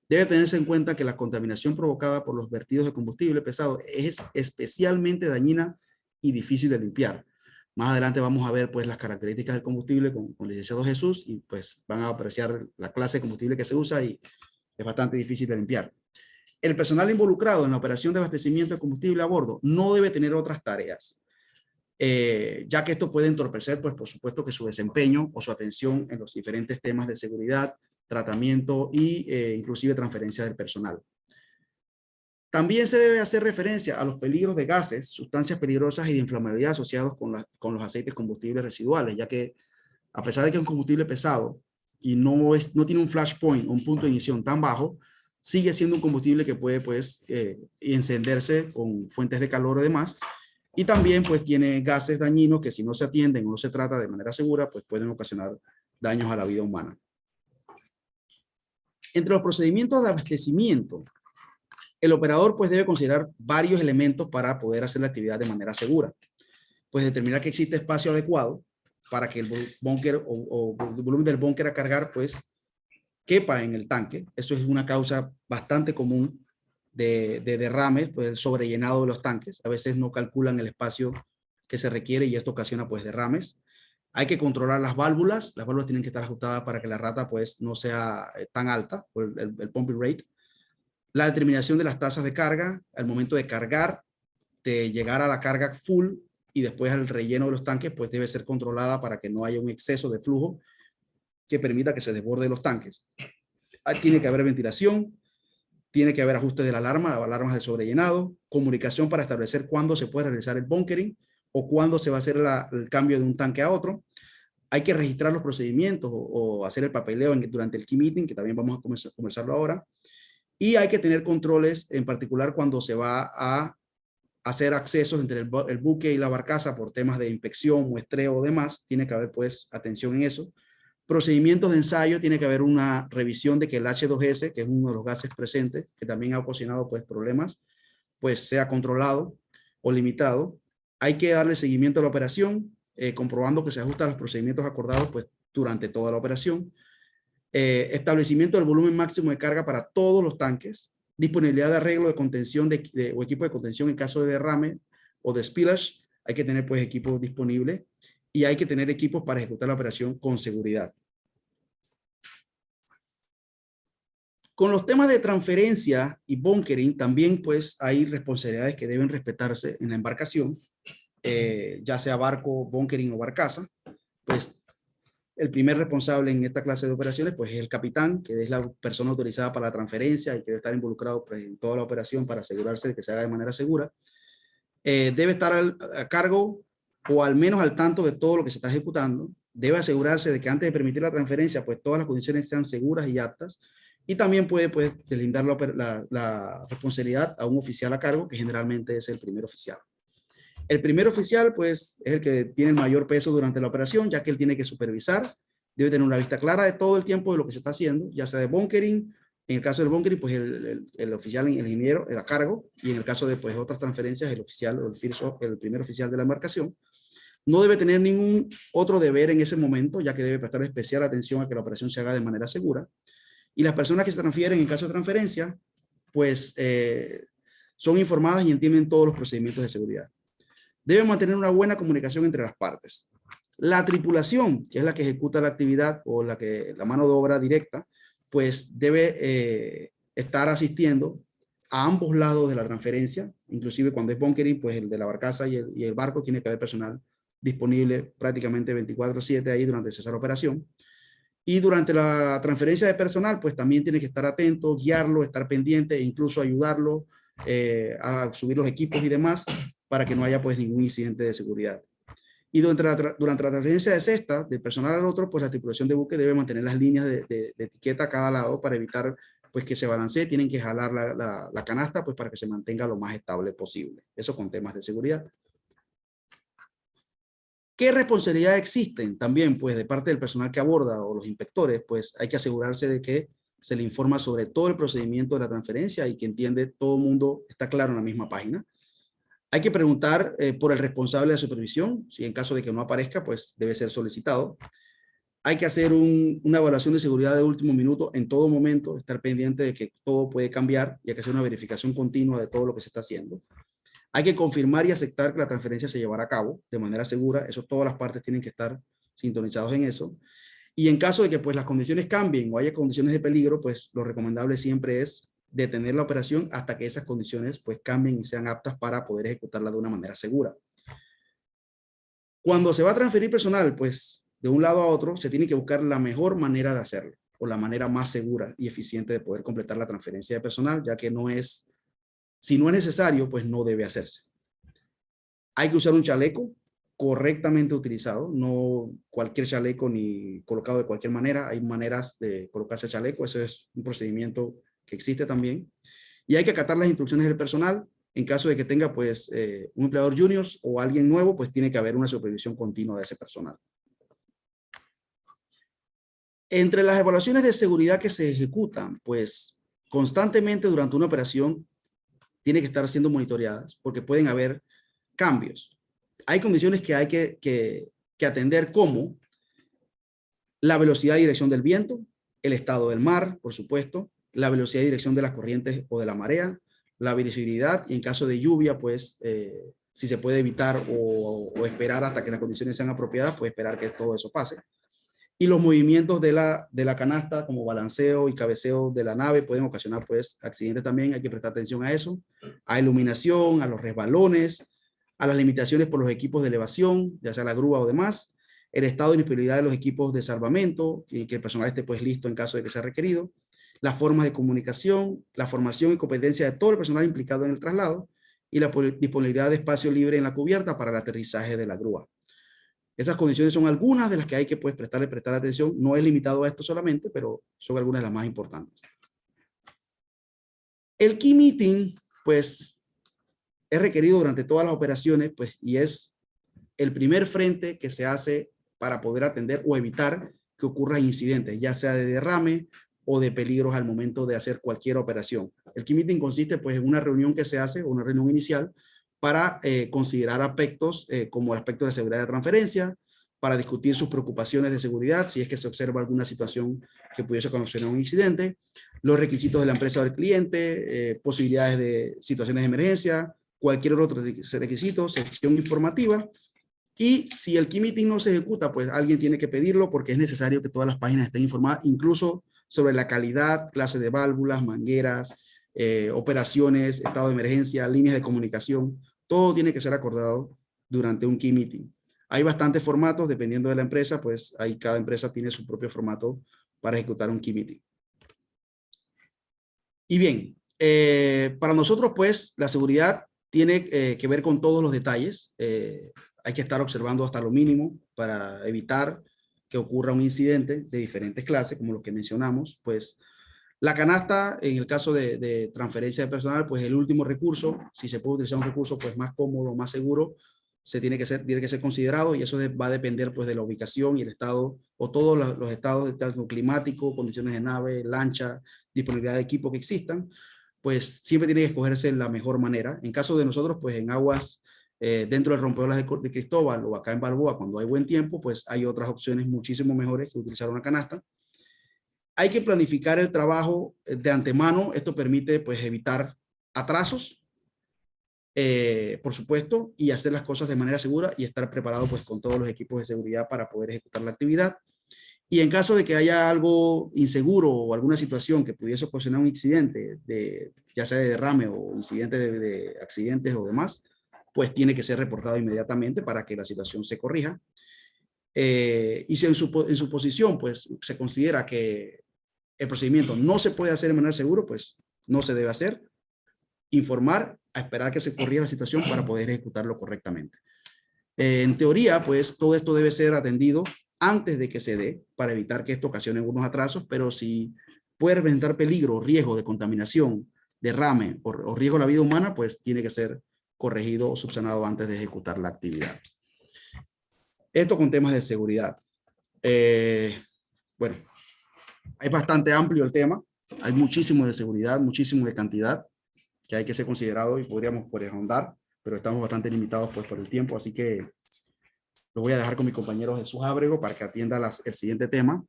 Debe tenerse en cuenta que la contaminación provocada por los vertidos de combustible pesado es especialmente dañina y difícil de limpiar. Más adelante vamos a ver pues, las características del combustible con el licenciado Jesús y pues van a apreciar la clase de combustible que se usa y es bastante difícil de limpiar. El personal involucrado en la operación de abastecimiento de combustible a bordo no debe tener otras tareas, ya que esto puede entorpecer, pues por supuesto que su desempeño o su atención en los diferentes temas de seguridad, tratamiento e inclusive transferencia del personal. También se debe hacer referencia a los peligros de gases, sustancias peligrosas y de inflamabilidad asociados con los aceites combustibles residuales, ya que a pesar de que es un combustible pesado y no tiene un flash point o un punto de ignición tan bajo, sigue siendo un combustible que puede pues, encenderse con fuentes de calor o demás, y también pues tiene gases dañinos que si no se atienden o no se trata de manera segura, pues pueden ocasionar daños a la vida humana. Entre los procedimientos de abastecimiento, el operador pues debe considerar varios elementos para poder hacer la actividad de manera segura. Pues determinar que existe espacio adecuado para que el búnker o el volumen del búnker a cargar pues quepa en el tanque. Esto es una causa bastante común de derrames, pues el sobrellenado de los tanques. A veces no calculan el espacio que se requiere y esto ocasiona pues derrames. Hay que controlar las válvulas tienen que estar ajustadas para que la rata pues no sea tan alta, por el pumping rate. La determinación de las tasas de carga, al momento de cargar, de llegar a la carga full y después al relleno de los tanques, pues debe ser controlada para que no haya un exceso de flujo que permita que se desborde los tanques. Tiene que haber ventilación, tiene que haber ajuste de la alarma, alarmas de sobrellenado, comunicación para establecer cuándo se puede realizar el bunkering, o cuándo se va a hacer el cambio de un tanque a otro. Hay que registrar los procedimientos o hacer el papeleo durante el key meeting, que también vamos a conversarlo ahora. Y hay que tener controles, en particular cuando se va a hacer accesos entre el buque y la barcaza por temas de inspección, muestreo o demás. Tiene que haber pues atención en eso. Procedimientos de ensayo, tiene que haber una revisión de que el H2S, que es uno de los gases presentes, que también ha ocasionado pues problemas, pues sea controlado o limitado. Hay que darle seguimiento a la operación, comprobando que se ajusta a los procedimientos acordados pues durante toda la operación. Establecimiento del volumen máximo de carga para todos los tanques, disponibilidad de arreglo de contención o equipo de contención en caso de derrame o de spillage. Hay que tener pues equipos disponibles y hay que tener equipos para ejecutar la operación con seguridad. Con los temas de transferencia y bunkering también pues hay responsabilidades que deben respetarse en la embarcación, ya sea barco, bunkering o barcaza. Pues el primer responsable en esta clase de operaciones pues es el capitán, que es la persona autorizada para la transferencia y que debe estar involucrado pues, en toda la operación para asegurarse de que se haga de manera segura. Debe estar a cargo o al menos al tanto de todo lo que se está ejecutando. Debe asegurarse de que antes de permitir la transferencia pues todas las condiciones sean seguras y aptas. Y también puede pues, deslindar la responsabilidad a un oficial a cargo, que generalmente es el primer oficial. El primer oficial, pues, es el que tiene el mayor peso durante la operación, ya que él tiene que supervisar, debe tener una vista clara de todo el tiempo de lo que se está haciendo, ya sea de bunkering. En el caso del bunkering, pues el oficial, el ingeniero, el a cargo, y en el caso de pues, otras transferencias, el oficial, el primer oficial de la embarcación. No debe tener ningún otro deber en ese momento, ya que debe prestar especial atención a que la operación se haga de manera segura. Y las personas que se transfieren en caso de transferencia, pues son informadas y entienden todos los procedimientos de seguridad. Deben mantener una buena comunicación entre las partes. La tripulación, que es la que ejecuta la actividad o la mano de obra directa, pues debe estar asistiendo a ambos lados de la transferencia. Inclusive cuando es bunkering, pues el de la barcaza y el barco tiene que haber personal disponible prácticamente 24/7 ahí durante esa operación. Y durante la transferencia de personal, pues también tiene que estar atento, guiarlo, estar pendiente e incluso ayudarlo a subir los equipos y demás para que no haya pues ningún incidente de seguridad. Y durante la transferencia de cesta del personal al otro, pues la tripulación de buque debe mantener las líneas de etiqueta a cada lado para evitar pues que se balancee. Tienen que jalar la canasta pues para que se mantenga lo más estable posible. Eso con temas de seguridad. ¿Qué responsabilidades existen? También, pues, de parte del personal que aborda o los inspectores, pues, hay que asegurarse de que se le informa sobre todo el procedimiento de la transferencia y que entiende todo el mundo, está claro en la misma página. Hay que preguntar por el responsable de supervisión. Si en caso de que no aparezca, pues, debe ser solicitado. Hay que hacer una evaluación de seguridad de último minuto en todo momento, estar pendiente de que todo puede cambiar y hay que hacer una verificación continua de todo lo que se está haciendo. Hay que confirmar y aceptar que la transferencia se llevará a cabo de manera segura. Eso todas las partes tienen que estar sintonizados en eso. Y en caso de que pues, las condiciones cambien o haya condiciones de peligro, pues lo recomendable siempre es detener la operación hasta que esas condiciones pues, cambien y sean aptas para poder ejecutarla de una manera segura. Cuando se va a transferir personal, pues de un lado a otro, se tiene que buscar la mejor manera de hacerlo o la manera más segura y eficiente de poder completar la transferencia de personal, ya que no es, si no es necesario, pues no debe hacerse. Hay que usar un chaleco correctamente utilizado, no cualquier chaleco ni colocado de cualquier manera. Hay maneras de colocarse chaleco, eso es un procedimiento que existe también. Y hay que acatar las instrucciones del personal. En caso de que tenga pues un empleador junior o alguien nuevo, pues tiene que haber una supervisión continua de ese personal. Entre las evaluaciones de seguridad que se ejecutan, pues constantemente durante una operación tiene que estar siendo monitoreadas porque pueden haber cambios. Hay condiciones que hay que atender, como la velocidad y dirección del viento, el estado del mar, por supuesto, la velocidad y dirección de las corrientes o de la marea, la visibilidad y en caso de lluvia, pues si se puede evitar o esperar hasta que las condiciones sean apropiadas, pues esperar que todo eso pase. Y los movimientos de la canasta, como balanceo y cabeceo de la nave, pueden ocasionar pues accidentes también. Hay que prestar atención a eso, a iluminación, a los resbalones, a las limitaciones por los equipos de elevación, ya sea la grúa o demás, el estado de disponibilidad de los equipos de salvamento, y que el personal esté pues listo en caso de que sea requerido, las formas de comunicación, la formación y competencia de todo el personal implicado en el traslado, y la disponibilidad de espacio libre en la cubierta para el aterrizaje de la grúa. Estas condiciones son algunas de las que hay que prestar atención. No es limitado a esto solamente, pero son algunas de las más importantes. El Key Meeting, pues, es requerido durante todas las operaciones, pues, y es el primer frente que se hace para poder atender o evitar que ocurran incidentes, ya sea de derrame o de peligros al momento de hacer cualquier operación. El Key Meeting consiste, pues, en una reunión que se hace, una reunión inicial, para considerar aspectos como el aspecto de seguridad de transferencia, para discutir sus preocupaciones de seguridad, si es que se observa alguna situación que pudiese ocasionar un incidente, los requisitos de la empresa o del cliente, posibilidades de situaciones de emergencia, cualquier otro requisito, sesión informativa. Y si el Key Meeting no se ejecuta, pues alguien tiene que pedirlo porque es necesario que todas las páginas estén informadas, incluso sobre la calidad, clase de válvulas, mangueras, operaciones, estado de emergencia, líneas de comunicación. Todo tiene que ser acordado durante un Key Meeting. Hay bastantes formatos, dependiendo de la empresa, pues ahí cada empresa tiene su propio formato para ejecutar un Key Meeting. Y bien, para nosotros, pues, la seguridad tiene que ver con todos los detalles. Hay que estar observando hasta lo mínimo para evitar que ocurra un incidente de diferentes clases, como los que mencionamos. Pues la canasta, en el caso de transferencia de personal, pues el último recurso, si se puede utilizar un recurso pues más cómodo, más seguro, tiene que ser considerado, y eso va a depender pues de la ubicación y el estado, o todos los estados de tanto climático, condiciones de nave, lancha, disponibilidad de equipo que existan, pues siempre tiene que escogerse la mejor manera. En caso de nosotros, pues en aguas dentro del rompeolas de Cristóbal o acá en Balboa, cuando hay buen tiempo, pues hay otras opciones muchísimo mejores que utilizar una canasta. Hay que planificar el trabajo de antemano. Esto permite pues evitar atrasos, por supuesto, y hacer las cosas de manera segura y estar preparado pues con todos los equipos de seguridad para poder ejecutar la actividad. Y en caso de que haya algo inseguro o alguna situación que pudiese ocasionar un incidente, ya sea de derrame o incidente de accidentes o demás, pues tiene que ser reportado inmediatamente para que la situación se corrija. Y si en su posición pues se considera que el procedimiento no se puede hacer de manera segura, pues no se debe hacer. Informar, a esperar que se corrija la situación para poder ejecutarlo correctamente. En teoría, pues todo esto debe ser atendido antes de que se dé, para evitar que esto ocasione algunos atrasos, pero si puede representar peligro o riesgo de contaminación, derrame o riesgo a la vida humana, pues tiene que ser corregido o subsanado antes de ejecutar la actividad. Esto con temas de seguridad. Bueno, es bastante amplio el tema. Hay muchísimo de seguridad, muchísimo de cantidad que hay que ser considerado y podríamos ahondar, pero estamos bastante limitados pues por el tiempo, así que lo voy a dejar con mi compañero Jesús Ábrego para que atienda el siguiente tema.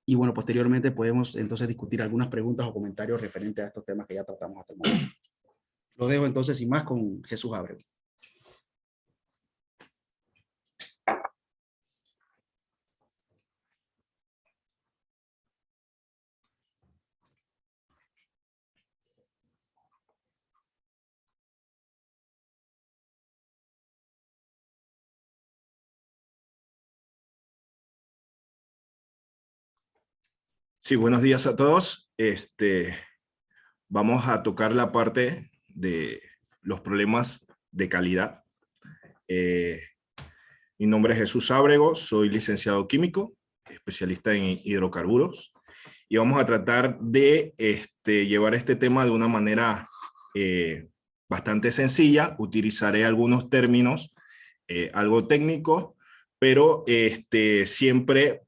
Y bueno, posteriormente podemos entonces discutir algunas preguntas o comentarios referentes a estos temas que ya tratamos hasta el momento. Lo dejo entonces sin más con Jesús Ábrego. Sí, buenos días a todos. Vamos a tocar la parte de los problemas de calidad. Mi nombre es Jesús Ábrego, soy licenciado químico, especialista en hidrocarburos, y vamos a tratar de llevar este tema de una manera bastante sencilla. Utilizaré algunos términos algo técnicos, pero siempre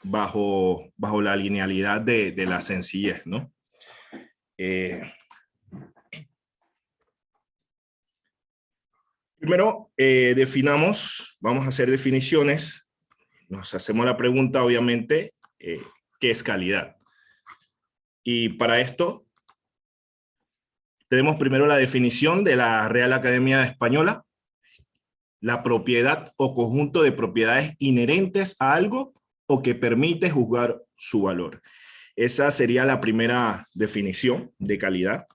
bajo la linealidad de la sencillez, ¿no? Primero, vamos a hacer definiciones. Nos hacemos la pregunta, obviamente, ¿qué es calidad? Y para esto, tenemos primero la definición de la Real Academia Española: la propiedad o conjunto de propiedades inherentes a algo o que permite juzgar su valor. Esa sería la primera definición de calidad.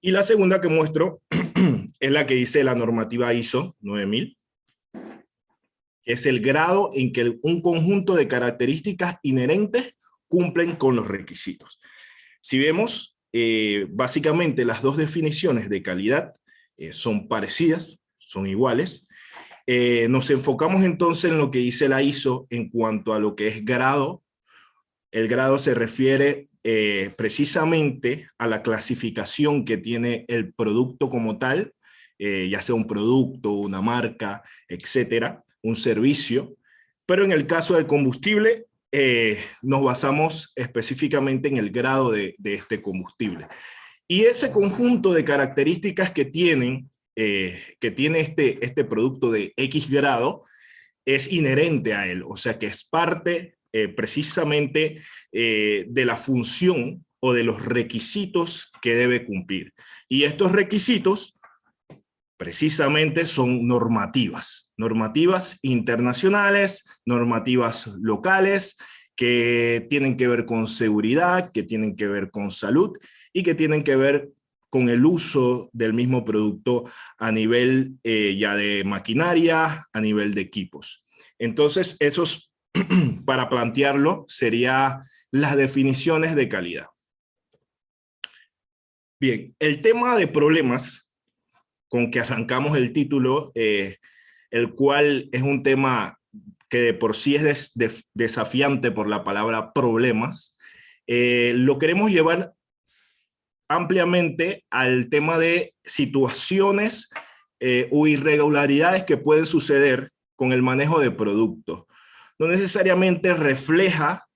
Y la segunda que muestro es la que dice la normativa ISO 9000, que es el grado en que un conjunto de características inherentes cumplen con los requisitos. Si vemos, básicamente las dos definiciones de calidad son parecidas, son iguales. Nos enfocamos entonces en lo que dice la ISO en cuanto a lo que es grado. El grado se refiere precisamente a la clasificación que tiene el producto como tal, ya sea un producto, una marca, etcétera, un servicio. Pero en el caso del combustible, nos basamos específicamente en el grado de este combustible. Y ese conjunto de características que tiene este producto de X grado es inherente a él, o sea que es parte precisamente de la función o de los requisitos que debe cumplir. Y estos requisitos precisamente son normativas internacionales, normativas locales, que tienen que ver con seguridad, que tienen que ver con salud y que tienen que ver con el uso del mismo producto a nivel ya de maquinaria, a nivel de equipos. Entonces, esos, para plantearlo, serían las definiciones de calidad. Bien, el tema de problemas con que arrancamos el título, el cual es un tema que de por sí es desafiante por la palabra problemas, lo queremos llevar ampliamente al tema de situaciones o irregularidades que pueden suceder con el manejo de productos. No necesariamente refleja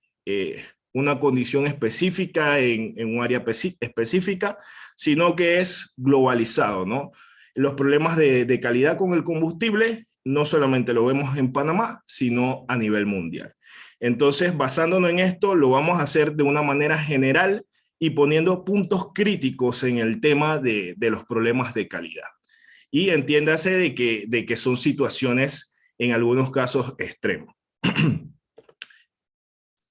una condición específica en un área específica, sino que es globalizado, ¿no? Los problemas de calidad con el combustible no solamente lo vemos en Panamá, sino a nivel mundial. Entonces, basándonos en esto, lo vamos a hacer de una manera general y poniendo puntos críticos en el tema de los problemas de calidad. Y entiéndase de que son situaciones, en algunos casos, extremos.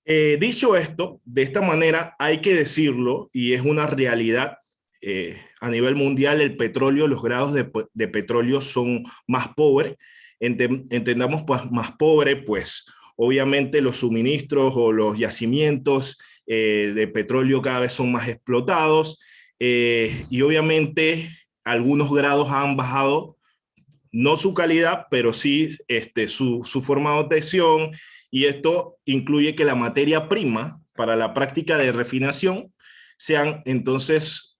Dicho esto, de esta manera hay que decirlo, y es una realidad, a nivel mundial el petróleo, los grados de petróleo son más pobres. Entendamos pues más pobre, pues obviamente los suministros o los yacimientos de petróleo cada vez son más explotados, y obviamente algunos grados han bajado, no su calidad, pero sí su forma de obtención, y esto incluye que la materia prima para la práctica de refinación sean entonces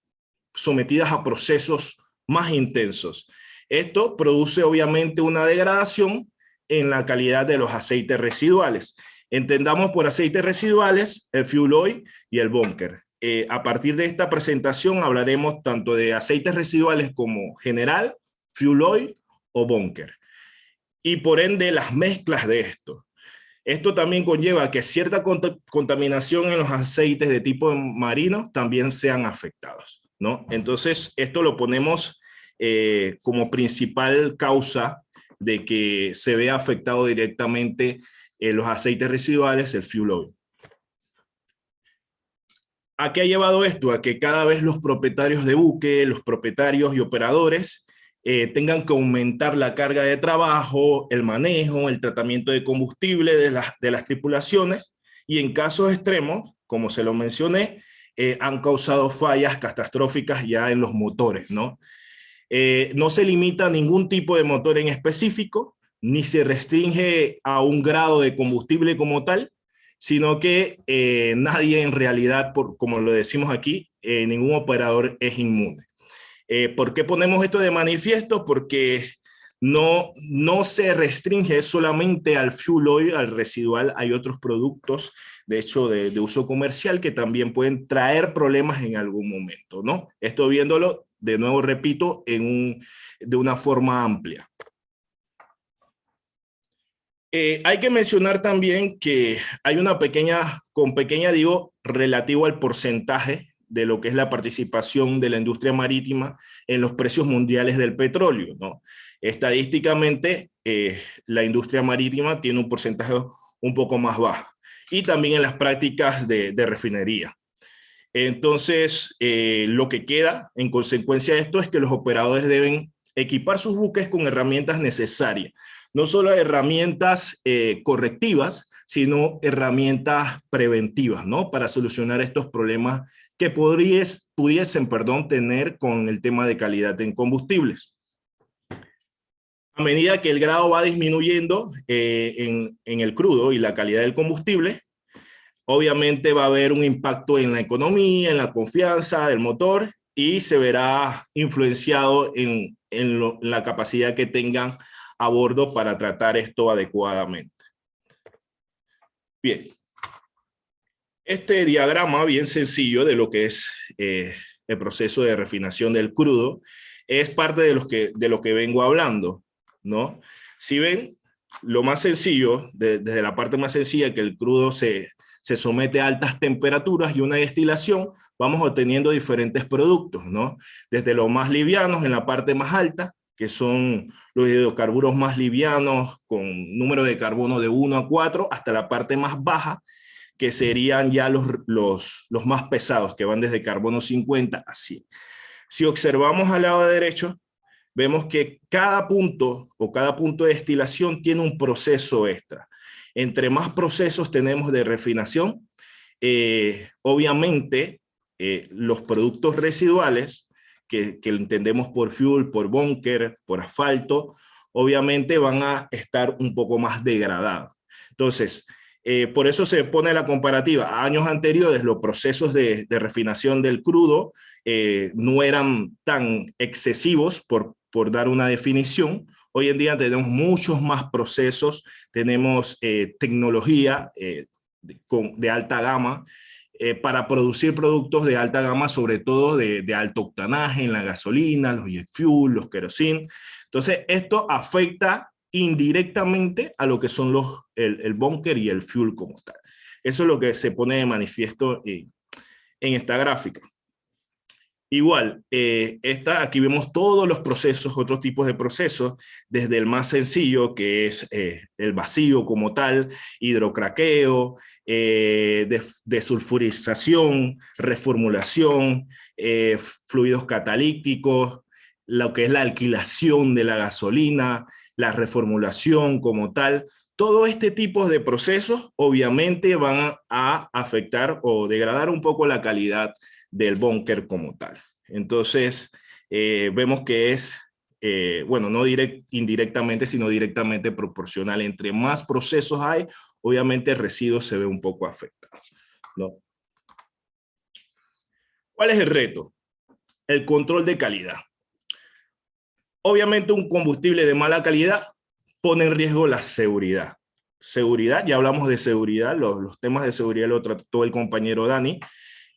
sometidas a procesos más intensos. Esto produce obviamente una degradación en la calidad de los aceites residuales. Entendamos por aceites residuales el fuel oil y el bunker. A partir de esta presentación hablaremos tanto de aceites residuales como general, fuel oil o bunker. Y por ende las mezclas de esto. Esto también conlleva que cierta contaminación en los aceites de tipo marino también sean afectados, ¿no? Entonces, esto lo ponemos como principal causa de que se vea afectado directamente los aceites residuales, el fuel oil. ¿A qué ha llevado esto? A que cada vez los propietarios de buque, los propietarios y operadores tengan que aumentar la carga de trabajo, el manejo, el tratamiento de combustible de las tripulaciones, y en casos extremos, como se lo mencioné, han causado fallas catastróficas ya en los motores, ¿no? No se limita a ningún tipo de motor en específico, ni se restringe a un grado de combustible como tal, sino que nadie en realidad, como lo decimos aquí, ningún operador es inmune. ¿Por qué ponemos esto de manifiesto? Porque no se restringe solamente al fuel oil, al residual. Hay otros productos, de hecho, de uso comercial que también pueden traer problemas en algún momento, ¿no? Esto viéndolo, de nuevo repito, de una forma amplia. Hay que mencionar también que hay una pequeña, digo, relativo al porcentaje de lo que es la participación de la industria marítima en los precios mundiales del petróleo, ¿no? Estadísticamente, la industria marítima tiene un porcentaje un poco más bajo, y también en las prácticas de refinería. Entonces, lo que queda en consecuencia de esto es que los operadores deben equipar sus buques con herramientas necesarias, no solo herramientas correctivas, sino herramientas preventivas, ¿no? Para solucionar estos problemas que pudiesen tener con el tema de calidad en combustibles. A medida que el grado va disminuyendo en el crudo y la calidad del combustible, obviamente va a haber un impacto en la economía, en la confianza del motor, y se verá influenciado en la capacidad que tengan a bordo para tratar esto adecuadamente. Bien. Este diagrama bien sencillo de lo que es el proceso de refinación del crudo es parte de lo que vengo hablando, ¿no? Si ven, lo más sencillo, desde la parte más sencilla, que el crudo se somete a altas temperaturas y una destilación, vamos obteniendo diferentes productos, ¿no? Desde los más livianos en la parte más alta, que son los hidrocarburos más livianos con número de carbono de 1 a 4, hasta la parte más baja, que serían ya los más pesados, que van desde carbono 50 a 100. Si observamos al lado derecho, vemos que cada punto de destilación tiene un proceso extra. Entre más procesos tenemos de refinación, obviamente los productos residuales, que entendemos por fuel, por búnker, por asfalto, obviamente van a estar un poco más degradados. Entonces, por eso se pone la comparativa. A años anteriores, los procesos de refinación del crudo no eran tan excesivos, por dar una definición. Hoy en día tenemos muchos más procesos, tenemos tecnología de alta gama para producir productos de alta gama, sobre todo de alto octanaje en la gasolina, los jet fuel, los kerosene. Entonces, esto afecta indirectamente a lo que son el búnker y el fuel como tal. Eso es lo que se pone de manifiesto en esta gráfica. Igual, aquí vemos todos los procesos, otros tipos de procesos, desde el más sencillo, que es el vacío como tal, hidrocraqueo, desulfurización, reformulación, fluidos catalíticos, lo que es la alquilación de la gasolina, la reformulación como tal. Todo este tipo de procesos obviamente van a afectar o degradar un poco la calidad del búnker como tal. Entonces, vemos que es, bueno, no indirectamente, sino directamente proporcional. Entre más procesos hay, obviamente el residuo se ve un poco afectado, ¿no? ¿Cuál es el reto? El control de calidad. Obviamente un combustible de mala calidad pone en riesgo la seguridad. Seguridad, ya hablamos de seguridad, los temas de seguridad lo trató el compañero Dani.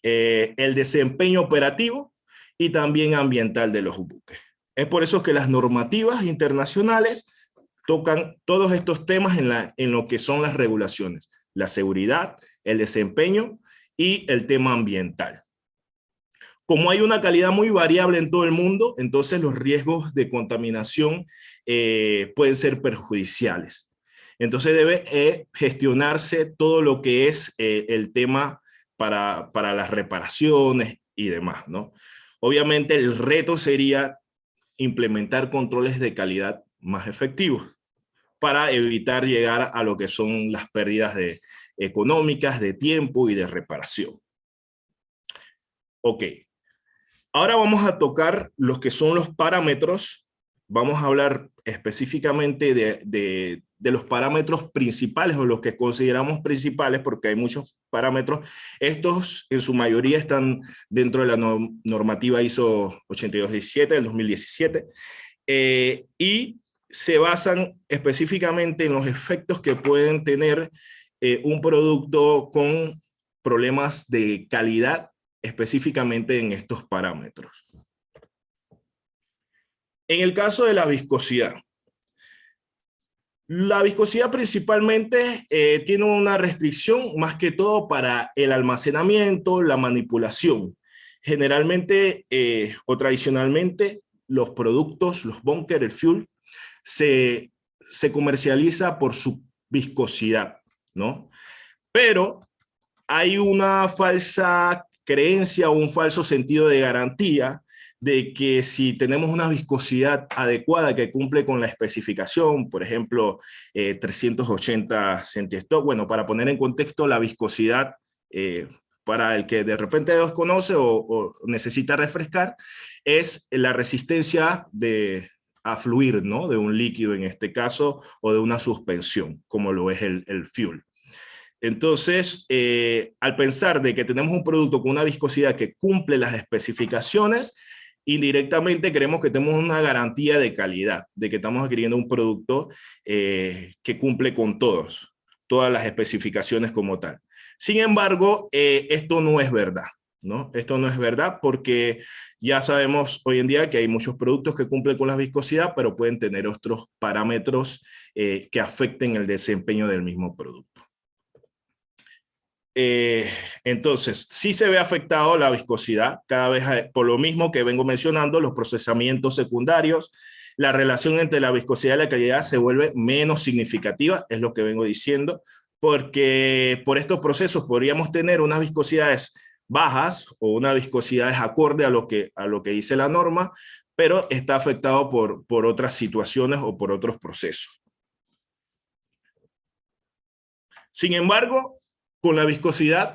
El desempeño operativo y también ambiental de los buques. Es por eso que las normativas internacionales tocan todos estos temas en lo que son las regulaciones, la seguridad, el desempeño y el tema ambiental. Como hay una calidad muy variable en todo el mundo, entonces los riesgos de contaminación pueden ser perjudiciales. Entonces debe gestionarse todo lo que es el tema para las reparaciones y demás, ¿no? Obviamente el reto sería implementar controles de calidad más efectivos para evitar llegar a lo que son las pérdidas económicas, de tiempo y de reparación. Ok, ahora vamos a tocar los que son los parámetros. Vamos a hablar específicamente de los parámetros principales o los que consideramos principales, porque hay muchos parámetros. Estos en su mayoría están dentro de la normativa ISO 8217 del 2017 y se basan específicamente en los efectos que pueden tener un producto con problemas de calidad, específicamente en estos parámetros. En el caso de la viscosidad principalmente tiene una restricción más que todo para el almacenamiento, la manipulación. Generalmente o tradicionalmente los productos, los búnker, el fuel, se comercializa por su viscosidad, ¿no? Pero hay una falsa creencia o un falso sentido de garantía de que si tenemos una viscosidad adecuada que cumple con la especificación, por ejemplo, 380 centistock, bueno, para poner en contexto la viscosidad, para el que de repente desconoce o necesita refrescar, es la resistencia a fluir, ¿no? De un líquido en este caso, o de una suspensión, como lo es el fuel. Entonces, al pensar de que tenemos un producto con una viscosidad que cumple las especificaciones, indirectamente creemos que tenemos una garantía de calidad, de que estamos adquiriendo un producto que cumple con todas las especificaciones como tal. Sin embargo, esto no es verdad, ¿no? Esto no es verdad porque ya sabemos hoy en día que hay muchos productos que cumplen con la viscosidad, pero pueden tener otros parámetros que afecten el desempeño del mismo producto. Entonces, sí se ve afectado la viscosidad, cada vez por lo mismo que vengo mencionando, los procesamientos secundarios, la relación entre la viscosidad y la calidad se vuelve menos significativa, es lo que vengo diciendo, porque por estos procesos podríamos tener unas viscosidades bajas o unas viscosidades acorde a lo que dice la norma, pero está afectado por otras situaciones o por otros procesos. Sin embargo, con la viscosidad,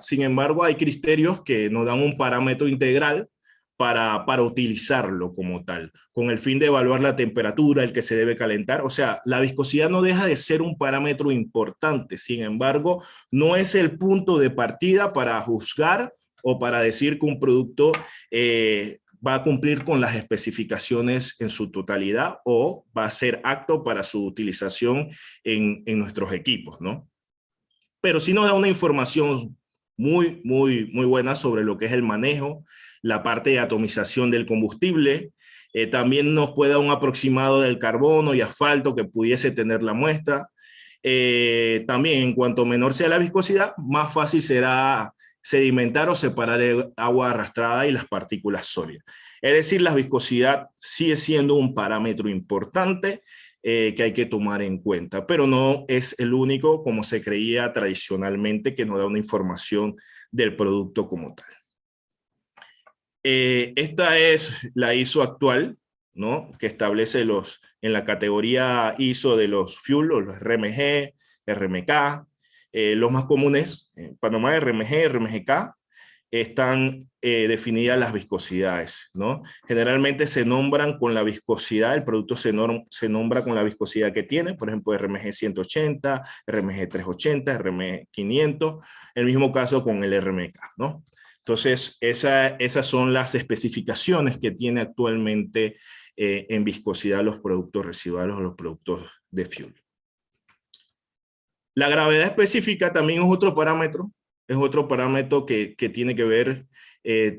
hay criterios que nos dan un parámetro integral para utilizarlo como tal, con el fin de evaluar la temperatura, el que se debe calentar. O sea, la viscosidad no deja de ser un parámetro importante, sin embargo, no es el punto de partida para juzgar o para decir que un producto va a cumplir con las especificaciones en su totalidad o va a ser apto para su utilización en nuestros equipos, ¿no? Pero sí nos da una información muy buena sobre lo que es el manejo, la parte de atomización del combustible. También nos puede dar un aproximado del carbono y asfalto que pudiese tener la muestra. También, en cuanto menor sea la viscosidad, más fácil será sedimentar o separar el agua arrastrada y las partículas sólidas. Es decir, la viscosidad sigue siendo un parámetro importante que hay que tomar en cuenta, pero no es el único, como se creía tradicionalmente, que nos da una información del producto como tal. Esta es la ISO actual, ¿no? Que establece en la categoría ISO de los fuel, o los RMG, RMK, los más comunes, Panamá RMG, RMGK, están definidas las viscosidades, ¿no? Generalmente se nombran con la viscosidad, el producto se nombra con la viscosidad que tiene, por ejemplo, RMG 180, RMG 380, RMG 500, el mismo caso con el RMK, ¿no? Entonces, esas son las especificaciones que tiene actualmente en viscosidad los productos residuales o los productos de fuel. La gravedad específica también es otro parámetro. Es otro parámetro que tiene que ver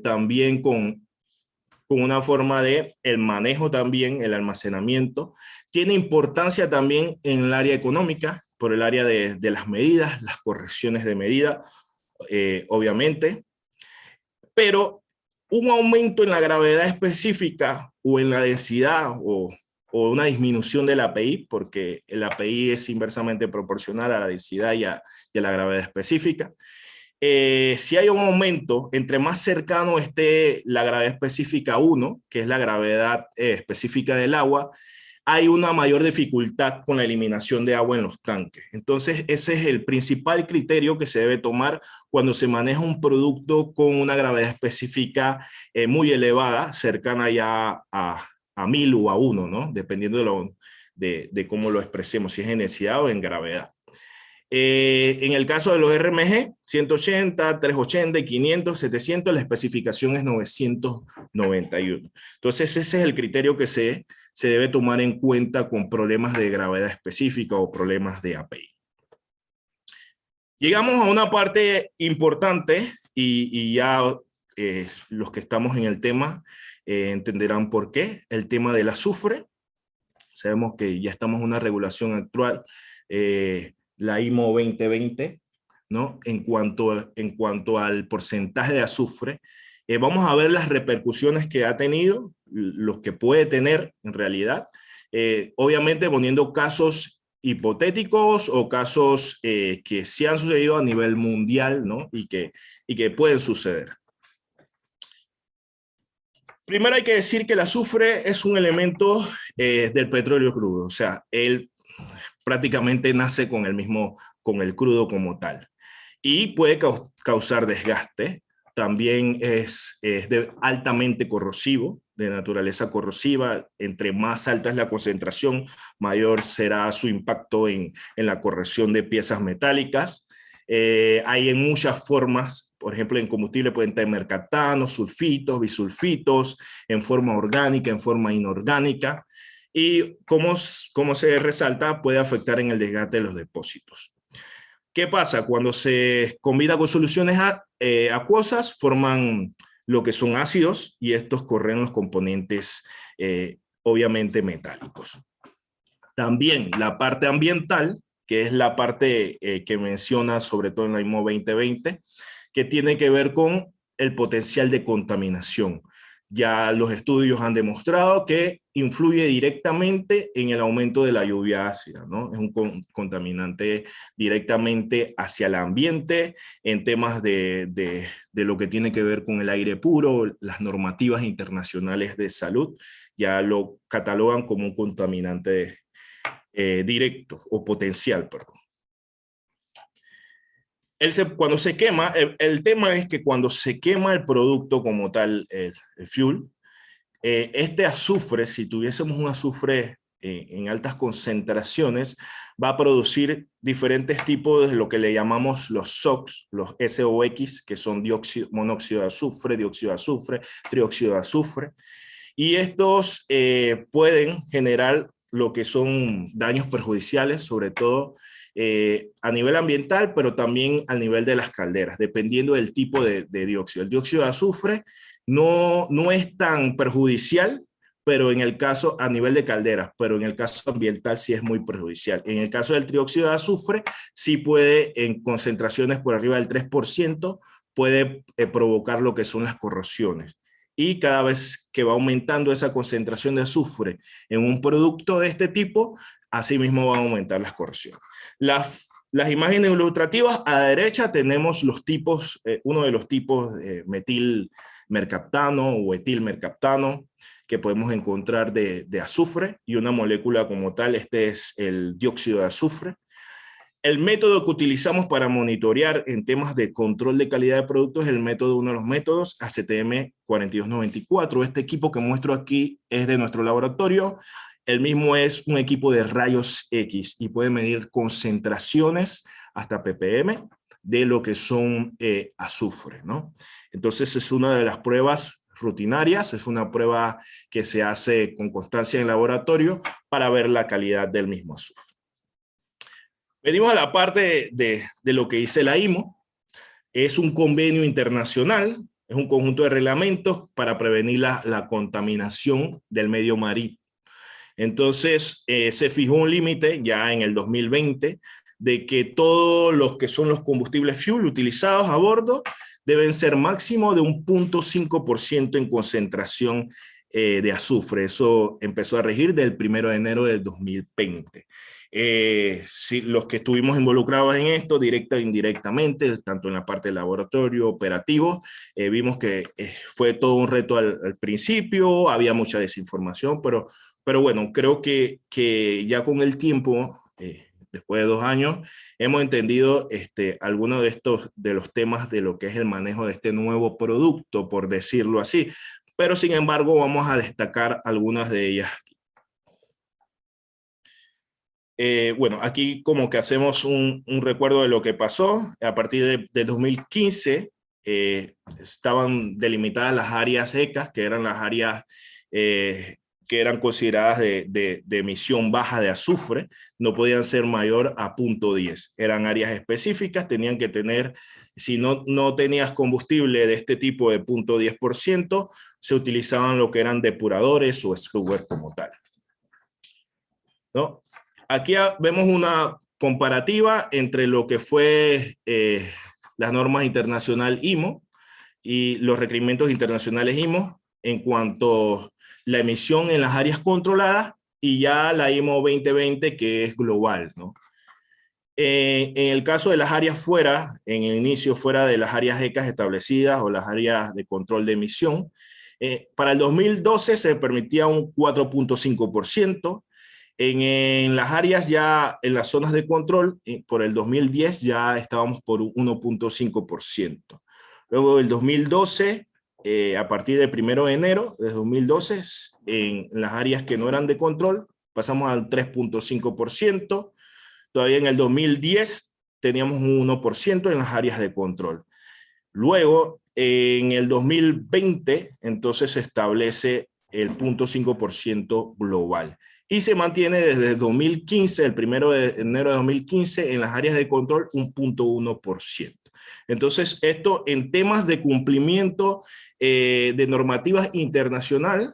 también con una forma de el manejo también, el almacenamiento. Tiene importancia también en el área económica, por el área de las medidas, las correcciones de medida, obviamente. Pero un aumento en la gravedad específica o en la densidad o una disminución del API, porque el API es inversamente proporcional a la densidad y a la gravedad específica. Si hay un aumento, entre más cercano esté la gravedad específica 1, que es la gravedad específica del agua, hay una mayor dificultad con la eliminación de agua en los tanques. Entonces, ese es el principal criterio que se debe tomar cuando se maneja un producto con una gravedad específica muy elevada, cercana ya a 1000 o a 1, ¿no? Dependiendo de cómo lo expresemos, si es en densidad o en gravedad. En el caso de los RMG, 180, 380, 500, 700, la especificación es 991. Entonces, ese es el criterio que se debe tomar en cuenta con problemas de gravedad específica o problemas de API. Llegamos a una parte importante y ya los que estamos en el tema entenderán por qué. El tema del azufre. Sabemos que ya estamos en una regulación actual, la IMO 2020, ¿no? En cuanto al porcentaje de azufre, vamos a ver las repercusiones que ha tenido, los que puede tener en realidad, obviamente poniendo casos hipotéticos o casos que sí han sucedido a nivel mundial, ¿no? y que pueden suceder. Primero hay que decir que el azufre es un elemento del petróleo crudo, o sea, él prácticamente nace con el crudo como tal y puede causar desgaste, también es altamente corrosivo, de naturaleza corrosiva. Entre más alta es la concentración, mayor será su impacto en la corrosión de piezas metálicas. Hay en muchas formas, por ejemplo, en combustible pueden tener mercaptanos, sulfitos, bisulfitos, en forma orgánica, en forma inorgánica, y como se resalta, puede afectar en el desgaste de los depósitos. ¿Qué pasa? Cuando se combina con soluciones acuosas, forman lo que son ácidos, y estos corren los componentes obviamente metálicos. También la parte ambiental, que es la parte que menciona sobre todo en la IMO 2020, que tiene que ver con el potencial de contaminación. Ya los estudios han demostrado que influye directamente en el aumento de la lluvia ácida, ¿no? Es un contaminante directamente hacia el ambiente en temas de lo que tiene que ver con el aire puro. Las normativas internacionales de salud ya lo catalogan como un contaminante directo o potencial, perdón. Cuando se quema, el tema es que cuando se quema el producto como tal, el fuel, este azufre, si tuviésemos un azufre en altas concentraciones, va a producir diferentes tipos de lo que le llamamos los SOx, los SOx, que son monóxido de azufre, dióxido de azufre, trióxido de azufre, y estos pueden generar lo que son daños perjudiciales, sobre todo a nivel ambiental, pero también a nivel de las calderas, dependiendo del tipo de dióxido. El dióxido de azufre no es tan perjudicial, pero en el caso a nivel de calderas, pero en el caso ambiental sí es muy perjudicial. En el caso del trióxido de azufre, sí puede, en concentraciones por arriba del 3%, puede provocar lo que son las corrosiones. Y cada vez que va aumentando esa concentración de azufre en un producto de este tipo, así mismo van a aumentar las corrosiones. Las imágenes ilustrativas, a la derecha tenemos los tipos, uno de los tipos de metilmercaptano o etilmercaptano que podemos encontrar de azufre, y una molécula como tal, este es el dióxido de azufre. El método que utilizamos para monitorear en temas de control de calidad de productos es el método, uno de los métodos, ACTM 4294. Este equipo que muestro aquí es de nuestro laboratorio. El mismo es un equipo de rayos X y puede medir concentraciones hasta ppm de lo que son azufre, ¿no? Entonces es una de las pruebas rutinarias, es una prueba que se hace con constancia en laboratorio para ver la calidad del mismo azufre. Venimos a la parte de lo que dice la IMO. Es un convenio internacional, es un conjunto de reglamentos para prevenir la contaminación del medio marino. Entonces, se fijó un límite ya en el 2020 de que todos los que son los combustibles fuel utilizados a bordo deben ser máximo de un 0.5% en concentración de azufre. Eso empezó a regir del 1 de enero del 2020. Sí, los que estuvimos involucrados en esto, directa e indirectamente, tanto en la parte del laboratorio operativo, vimos que fue todo un reto al principio, había mucha desinformación, pero bueno, creo que ya con el tiempo, después de 2 años, hemos entendido algunos de los temas de lo que es el manejo de este nuevo producto, por decirlo así, pero sin embargo vamos a destacar algunas de ellas. Bueno, aquí como que hacemos un recuerdo de lo que pasó. A partir de 2015 estaban delimitadas las áreas secas, que eran las áreas que eran consideradas de emisión baja de azufre, no podían ser mayor a 0.10. Eran áreas específicas, tenían que tener, si no tenías combustible de este tipo de 0.10%, se utilizaban lo que eran depuradores o scrubber como tal, ¿no? Aquí vemos una comparativa entre lo que fue las normas internacional IMO y los requerimientos internacionales IMO en cuanto a la emisión en las áreas controladas, y ya la IMO 2020 que es global, ¿no? En el caso de las áreas fuera, en el inicio fuera de las áreas ECAS establecidas o las áreas de control de emisión, para el 2012 se permitía un 4.5%, en las áreas ya, en las zonas de control, por el 2010 ya estábamos por 1.5%. Luego del 2012, a partir del 1 de enero de 2012, en las áreas que no eran de control, pasamos al 3.5%. Todavía en el 2010 teníamos un 1% en las áreas de control. Luego, en el 2020, entonces se establece el 0.5% global. Y se mantiene desde 2015, el 1 de enero de 2015, en las áreas de control, un 0.1%. Entonces, esto en temas de cumplimiento de normativas internacionales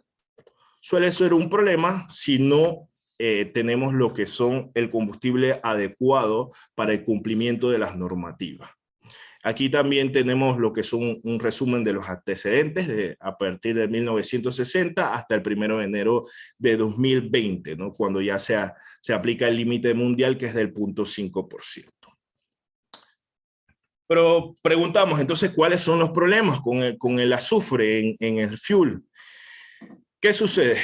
suele ser un problema si no tenemos lo que son el combustible adecuado para el cumplimiento de las normativas. Aquí también tenemos lo que son un resumen de los antecedentes a partir de 1960 hasta el 1 de enero de 2020, ¿no? Cuando ya se aplica el límite mundial, que es del 0.5%. Pero preguntamos entonces cuáles son los problemas con el azufre en el fuel. ¿Qué sucede?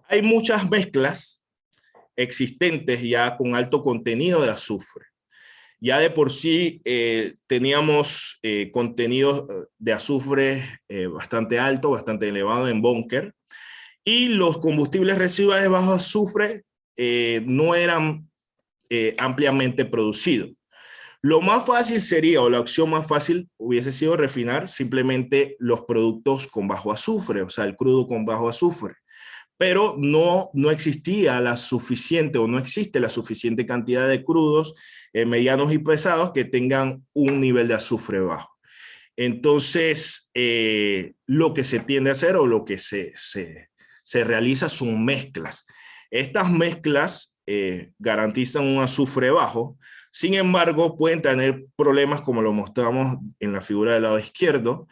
Hay muchas mezclas existentes ya con alto contenido de azufre. Ya de por sí teníamos contenido de azufre bastante alto, bastante elevado en búnker, y los combustibles residuales de bajo azufre no eran ampliamente producidos. Lo más fácil sería, o la opción más fácil hubiese sido refinar simplemente los productos con bajo azufre, o sea, el crudo con bajo azufre. Pero no existía la suficiente, o no existe la suficiente cantidad de crudos medianos y pesados que tengan un nivel de azufre bajo. Entonces, lo que se tiende a hacer, o lo que se realiza, son mezclas. Estas mezclas garantizan un azufre bajo. Sin embargo, pueden tener problemas como lo mostramos en la figura del lado izquierdo.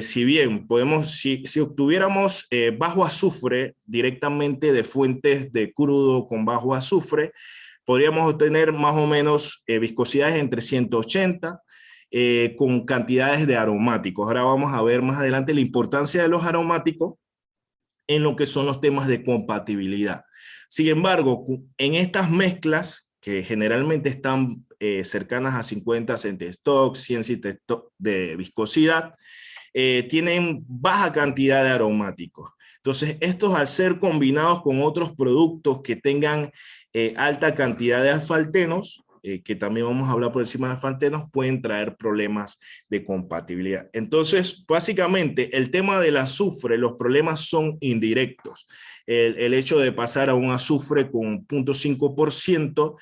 Si bien si obtuviéramos bajo azufre directamente de fuentes de crudo con bajo azufre, podríamos obtener más o menos viscosidades entre 180 con cantidades de aromáticos. Ahora vamos a ver más adelante la importancia de los aromáticos en lo que son los temas de compatibilidad. Sin embargo, en estas mezclas, que generalmente están cercanas a 50 centistock, 100 centistock de viscosidad, tienen baja cantidad de aromáticos. Entonces, estos, al ser combinados con otros productos que tengan alta cantidad de alfaltenos, que también vamos a hablar por encima de alfaltenos, pueden traer problemas de compatibilidad. Entonces, básicamente, el tema del azufre, los problemas son indirectos. El hecho de pasar a un azufre con 0.5%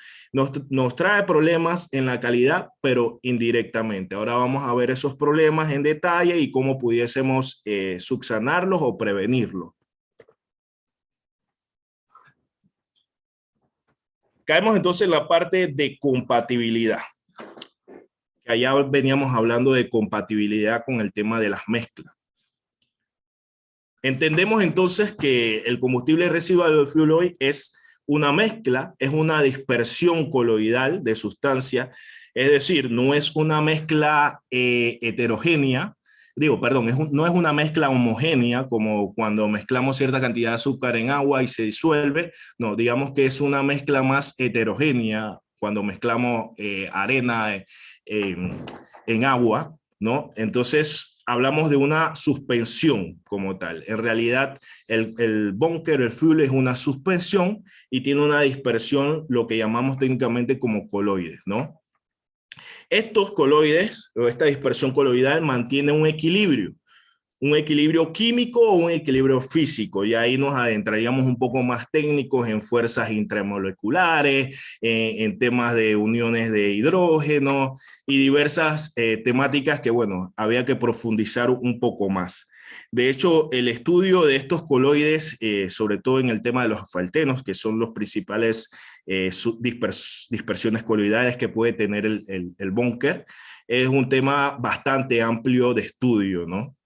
nos trae problemas en la calidad, pero indirectamente. Ahora vamos a ver esos problemas en detalle y cómo pudiésemos subsanarlos o prevenirlos. Caemos entonces en la parte de compatibilidad. Allá veníamos hablando de compatibilidad con el tema de las mezclas. Entendemos entonces que el combustible residual del fuel oil es una mezcla, es una dispersión coloidal de sustancia, es decir, no es una mezcla heterogénea, no es una mezcla homogénea como cuando mezclamos cierta cantidad de azúcar en agua y se disuelve. No, digamos que es una mezcla más heterogénea cuando mezclamos arena en agua, ¿no? Entonces hablamos de una suspensión como tal. En realidad el búnker, el fuel, es una suspensión y tiene una dispersión, lo que llamamos técnicamente como coloides, ¿no? Estos coloides, o esta dispersión coloidal, mantiene un equilibrio químico o un equilibrio físico, y ahí nos adentraríamos un poco más técnicos en fuerzas intramoleculares, en temas de uniones de hidrógeno y diversas temáticas que, bueno, había que profundizar un poco más. De hecho, el estudio de estos coloides, sobre todo en el tema de los asfaltenos, que son los principales dispersiones coloidales que puede tener el búnker, es un tema bastante amplio de estudio, ¿no?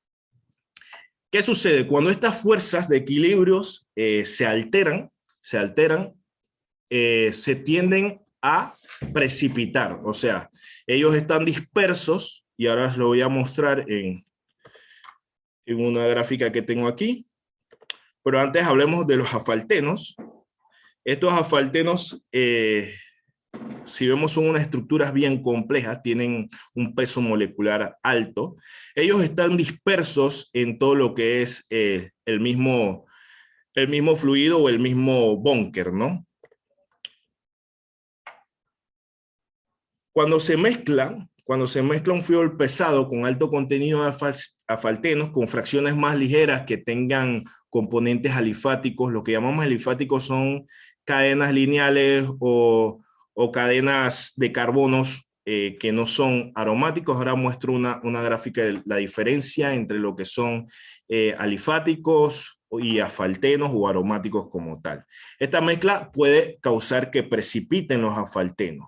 ¿Qué sucede? Cuando estas fuerzas de equilibrios se alteran, se tienden a precipitar. O sea, ellos están dispersos, y ahora os lo voy a mostrar en una gráfica que tengo aquí. Pero antes hablemos de los asfaltenos. Estos asfaltenos si vemos son unas estructuras bien complejas, tienen un peso molecular alto. Ellos están dispersos en todo lo que es el mismo fluido o el mismo búnker, ¿no? Cuando se mezcla un fuel pesado con alto contenido de asfaltenos, con fracciones más ligeras que tengan componentes alifáticos, lo que llamamos alifáticos son cadenas lineales o cadenas de carbonos que no son aromáticos. Ahora muestro una gráfica de la diferencia entre lo que son alifáticos y asfaltenos o aromáticos como tal. Esta mezcla puede causar que precipiten los asfaltenos.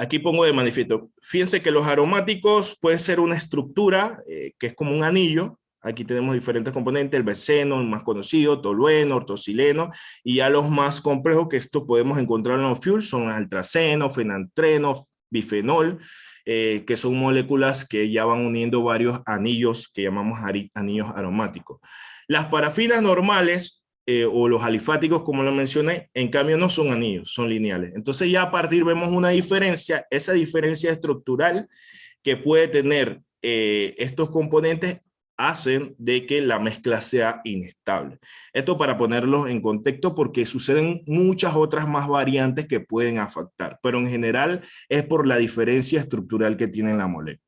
Aquí pongo de manifiesto, fíjense que los aromáticos pueden ser una estructura que es como un anillo. Aquí tenemos diferentes componentes, el benceno, el más conocido, tolueno, ortosileno, y ya los más complejos que esto podemos encontrar en los fuels son altraceno, fenantreno, bifenol, que son moléculas que ya van uniendo varios anillos que llamamos anillos aromáticos. Las parafinas normales o los alifáticos, como lo mencioné, en cambio no son anillos, son lineales. Entonces ya a partir vemos una diferencia, esa diferencia estructural que puede tener estos componentes hacen de que la mezcla sea inestable. Esto para ponerlo en contexto porque suceden muchas otras más variantes que pueden afectar, pero en general es por la diferencia estructural que tiene la molécula.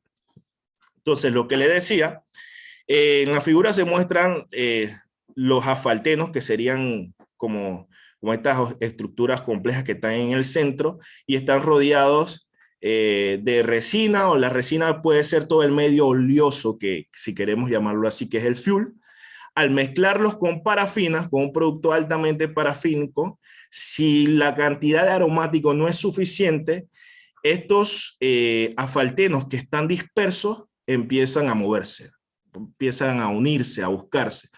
Entonces, lo que le decía, en la figura se muestran los asfaltenos, que serían como estas estructuras complejas que están en el centro y están rodeados de resina, o la resina puede ser todo el medio oleoso, que si queremos llamarlo así, que es el fuel. Al mezclarlos con parafinas, con un producto altamente parafínico, si la cantidad de aromático no es suficiente, estos asfaltenos que están dispersos empiezan a moverse, empiezan a unirse, a buscarse.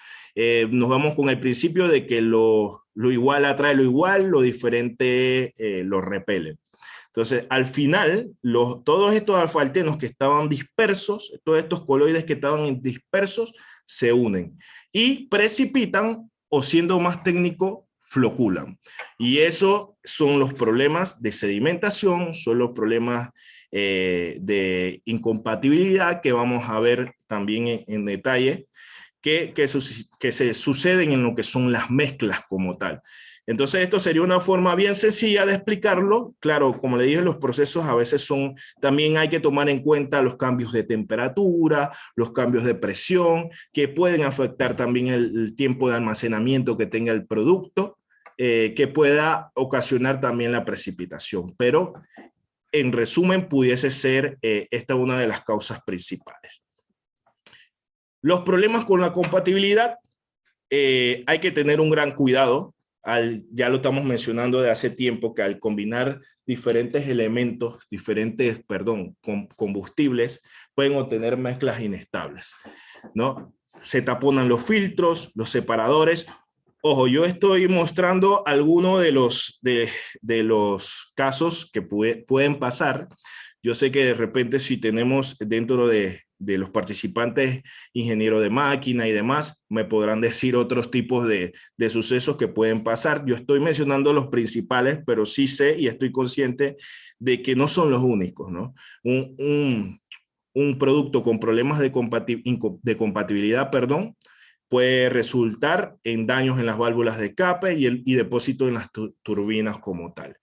Nos vamos con el principio de que lo igual atrae lo igual, lo diferente lo repele. Entonces, al final, todos estos asfaltenos que estaban dispersos, todos estos coloides que estaban dispersos, se unen y precipitan, o siendo más técnico, floculan. Y eso son los problemas de sedimentación, son los problemas de incompatibilidad que vamos a ver también en detalle, que se suceden en lo que son las mezclas como tal. Entonces esto sería una forma bien sencilla de explicarlo. Claro, como le dije, los procesos a veces también hay que tomar en cuenta los cambios de temperatura, los cambios de presión, que pueden afectar también el tiempo de almacenamiento que tenga el producto, que pueda ocasionar también la precipitación. Pero en resumen, pudiese ser esta una de las causas principales. Los problemas con la compatibilidad, hay que tener un gran cuidado. Ya lo estamos mencionando de hace tiempo, que al combinar diferentes elementos, combustibles, pueden obtener mezclas inestables, ¿no? Se taponan los filtros, los separadores. Ojo, yo estoy mostrando algunos de los casos que pueden pasar. Yo sé que de repente si tenemos dentro de los participantes ingenieros de máquina y demás, me podrán decir otros tipos de sucesos que pueden pasar. Yo estoy mencionando los principales, pero sí sé y estoy consciente de que no son los únicos, ¿no? Un producto con problemas de compatibilidad, puede resultar en daños en las válvulas de escape y depósito en las turbinas como tal.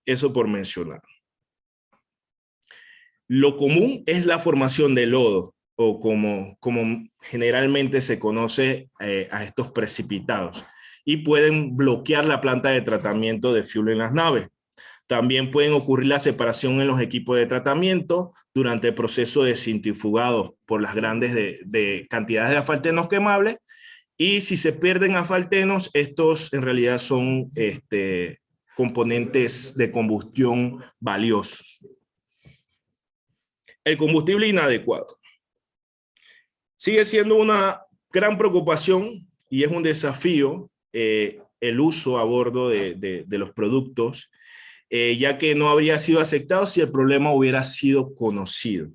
Eso por mencionar. Lo común es la formación de lodo, o como generalmente se conoce a estos precipitados, y pueden bloquear la planta de tratamiento de fuel en las naves. También pueden ocurrir la separación en los equipos de tratamiento durante el proceso de centrifugado por las grandes cantidades de asfaltenos quemables, y si se pierden asfaltenos, estos en realidad son componentes de combustión valiosos. El combustible inadecuado sigue siendo una gran preocupación y es un desafío el uso a bordo de los productos, ya que no habría sido aceptado si el problema hubiera sido conocido.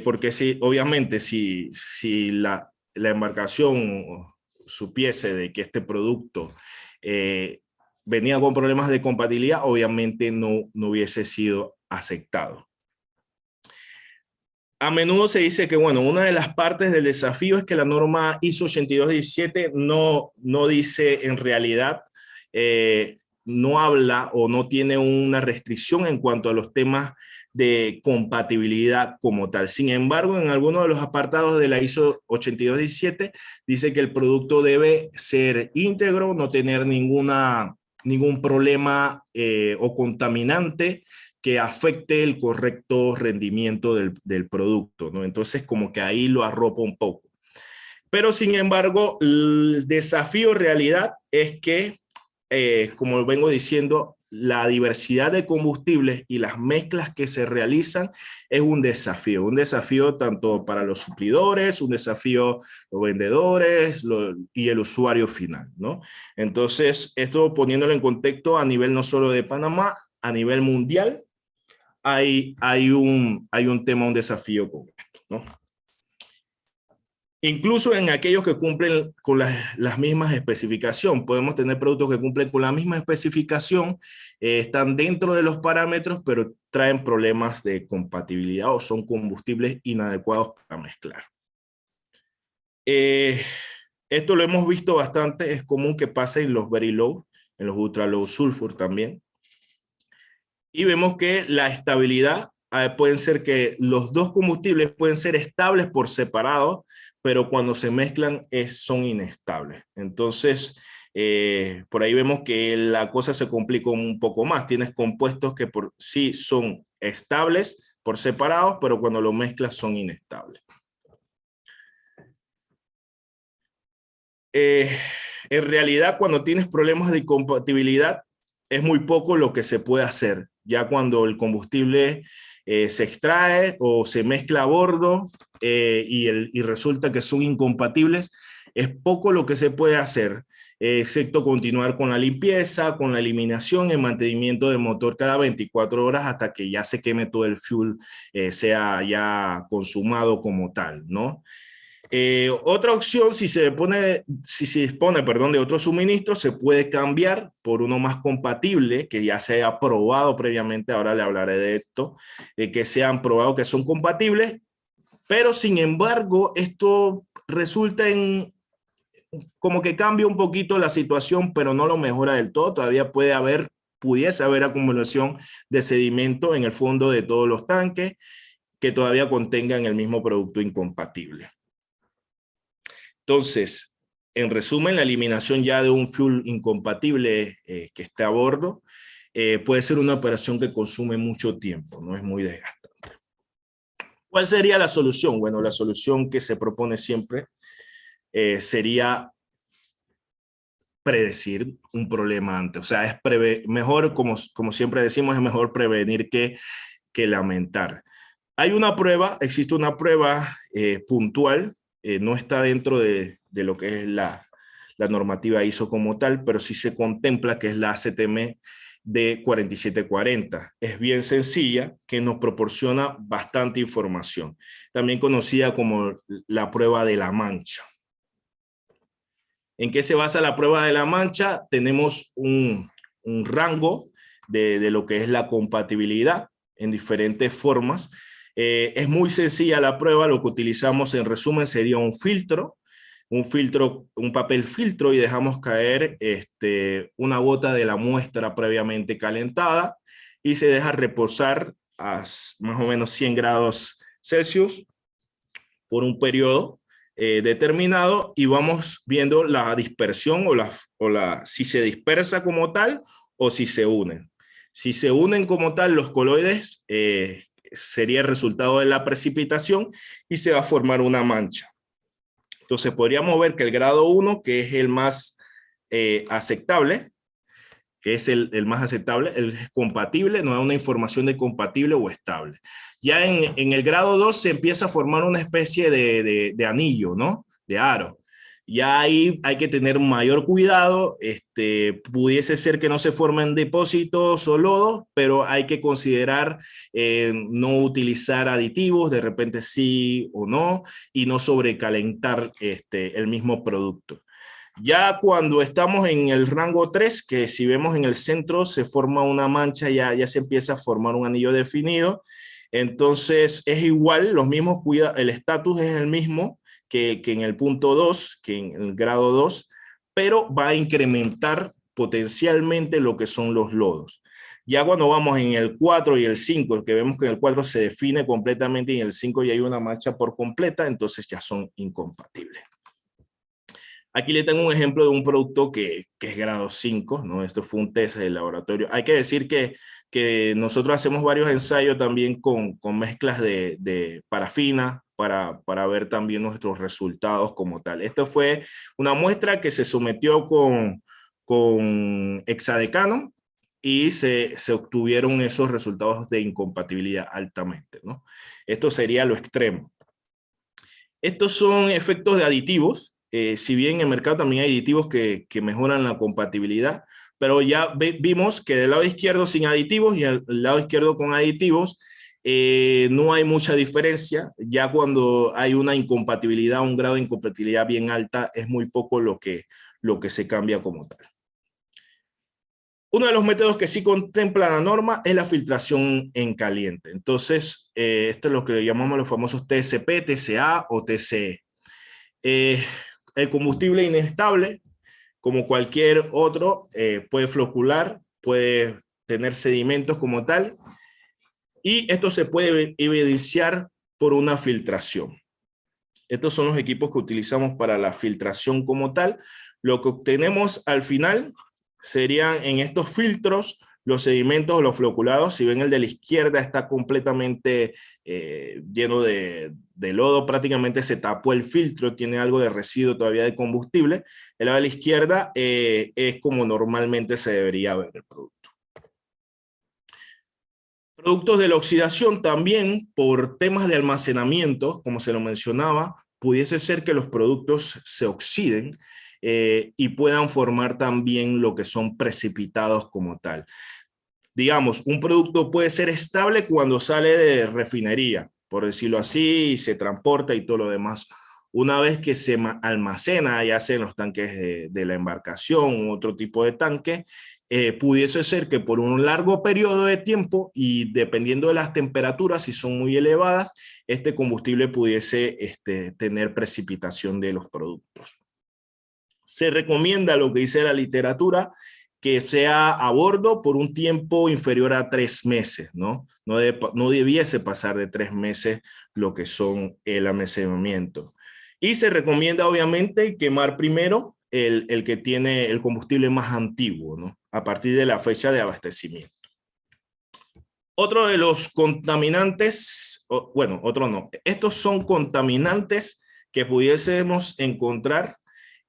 Porque obviamente si la embarcación supiese de que este producto venía con problemas de compatibilidad, obviamente no hubiese sido aceptado. A menudo se dice que, bueno, una de las partes del desafío es que la norma ISO 8217 no dice en realidad, no habla o no tiene una restricción en cuanto a los temas de compatibilidad como tal. Sin embargo, en algunos de los apartados de la ISO 8217 dice que el producto debe ser íntegro, no tener ningún problema o contaminante que afecte el correcto rendimiento del producto, ¿no? Entonces, como que ahí lo arropa un poco. Pero, sin embargo, el desafío en realidad es que, como vengo diciendo, la diversidad de combustibles y las mezclas que se realizan es un desafío tanto para los suplidores, un desafío los vendedores y el usuario final, ¿no? Entonces, esto poniéndolo en contexto a nivel no solo de Panamá, a nivel mundial, hay un tema, un desafío con esto, ¿no? Incluso en aquellos que cumplen con las mismas especificaciones, podemos tener productos que cumplen con la misma especificación, están dentro de los parámetros, pero traen problemas de compatibilidad o son combustibles inadecuados para mezclar. Esto lo hemos visto bastante, es común que pase en los very low, en los ultra low sulfur también. Y vemos que la estabilidad pueden ser que los dos combustibles pueden ser estables por separado, pero cuando se mezclan son inestables. Entonces, por ahí vemos que la cosa se complica un poco más. Tienes compuestos que por sí son estables por separado, pero cuando lo mezclas son inestables. En realidad, cuando tienes problemas de compatibilidad, es muy poco lo que se puede hacer. Ya cuando el combustible se extrae o se mezcla a bordo y resulta que son incompatibles, es poco lo que se puede hacer, excepto continuar con la limpieza, con la eliminación y mantenimiento del motor cada 24 horas hasta que ya se queme todo el fuel, sea ya consumado como tal, ¿no? Otra opción, si se dispone de otro suministro, se puede cambiar por uno más compatible, que ya se haya probado previamente, ahora le hablaré de esto, que se han probado que son compatibles, pero sin embargo, esto resulta en como que cambia un poquito la situación, pero no lo mejora del todo. Todavía pudiese haber acumulación de sedimento en el fondo de todos los tanques que todavía contengan el mismo producto incompatible. Entonces, en resumen, la eliminación ya de un fuel incompatible que esté a bordo puede ser una operación que consume mucho tiempo, no es muy desgastante. ¿Cuál sería la solución? Bueno, la solución que se propone siempre sería predecir un problema antes. O sea, es mejor, como siempre decimos, es mejor prevenir que lamentar. Existe una prueba puntual, no está dentro de lo que es la normativa ISO como tal, pero sí se contempla que es la ACTM de 4740. Es bien sencilla, que nos proporciona bastante información, también conocida como la prueba de la mancha. ¿En qué se basa la prueba de la mancha? Tenemos un rango de lo que es la compatibilidad en diferentes formas. Es muy sencilla la prueba, lo que utilizamos en resumen sería un papel filtro y dejamos caer una gota de la muestra previamente calentada y se deja reposar a más o menos 100 grados Celsius por un periodo determinado y vamos viendo la dispersión si se dispersa como tal o si se unen. Si se unen como tal los coloides, sería el resultado de la precipitación y se va a formar una mancha. Entonces podríamos ver que el grado 1, que es el más aceptable, es compatible, no da una información de compatible o estable. Ya en el grado 2 se empieza a formar una especie de anillo, ¿no? De aro. Ya ahí hay que tener mayor cuidado, pudiese ser que no se formen depósitos o lodos, pero hay que considerar no utilizar aditivos, de repente sí o no, y no sobrecalentar el mismo producto. Ya cuando estamos en el rango 3, que si vemos en el centro se forma una mancha, ya se empieza a formar un anillo definido, entonces es igual, los mismos el estatus es el mismo que en el punto 2, que en el grado 2, pero va a incrementar potencialmente lo que son los lodos. Ya cuando vamos en el 4 y el 5, que vemos que en el 4 se define completamente y en el 5 ya hay una mancha por completa, entonces ya son incompatibles. Aquí le tengo un ejemplo de un producto que es grado 5, ¿no? Esto fue un test de laboratorio. Hay que decir que nosotros hacemos varios ensayos también con mezclas de parafina para ver también nuestros resultados como tal. Esto fue una muestra que se sometió con hexadecano y se obtuvieron esos resultados de incompatibilidad altamente, ¿no? Esto sería lo extremo. Estos son efectos de aditivos. Si bien en el mercado también hay aditivos que mejoran la compatibilidad, pero ya vimos que del lado izquierdo sin aditivos y al lado izquierdo con aditivos no hay mucha diferencia. Ya cuando hay una incompatibilidad, un grado de incompatibilidad bien alta, es muy poco lo que se cambia como tal. Uno de los métodos que sí contempla la norma es la filtración en caliente. Entonces, esto es lo que llamamos los famosos TSP, TCA o TCE. El combustible inestable, como cualquier otro, puede flocular, puede tener sedimentos como tal, y esto se puede evidenciar por una filtración. Estos son los equipos que utilizamos para la filtración como tal. Lo que obtenemos al final serían en estos filtros los sedimentos o los floculados. Si ven, el de la izquierda está completamente lleno de lodo, prácticamente se tapó el filtro, tiene algo de residuo todavía de combustible. El lado de la izquierda es como normalmente se debería ver el producto. Productos de la oxidación también, por temas de almacenamiento, como se lo mencionaba, pudiese ser que los productos se oxiden y puedan formar también lo que son precipitados como tal. Digamos, un producto puede ser estable cuando sale de refinería, por decirlo así, y se transporta y todo lo demás. Una vez que se almacena, ya sea en los tanques de la embarcación u otro tipo de tanque, pudiese ser que por un largo periodo de tiempo y dependiendo de las temperaturas, si son muy elevadas, este combustible pudiese tener precipitación de los productos. Se recomienda, lo que dice la literatura, que sea a bordo por un tiempo inferior a 3 meses, ¿no? No debiese pasar de 3 meses lo que son el almacenamiento. Y se recomienda, obviamente, quemar primero el que tiene el combustible más antiguo, ¿no? A partir de la fecha de abastecimiento. Otro de los contaminantes, bueno, otro no. Estos son contaminantes que pudiésemos encontrar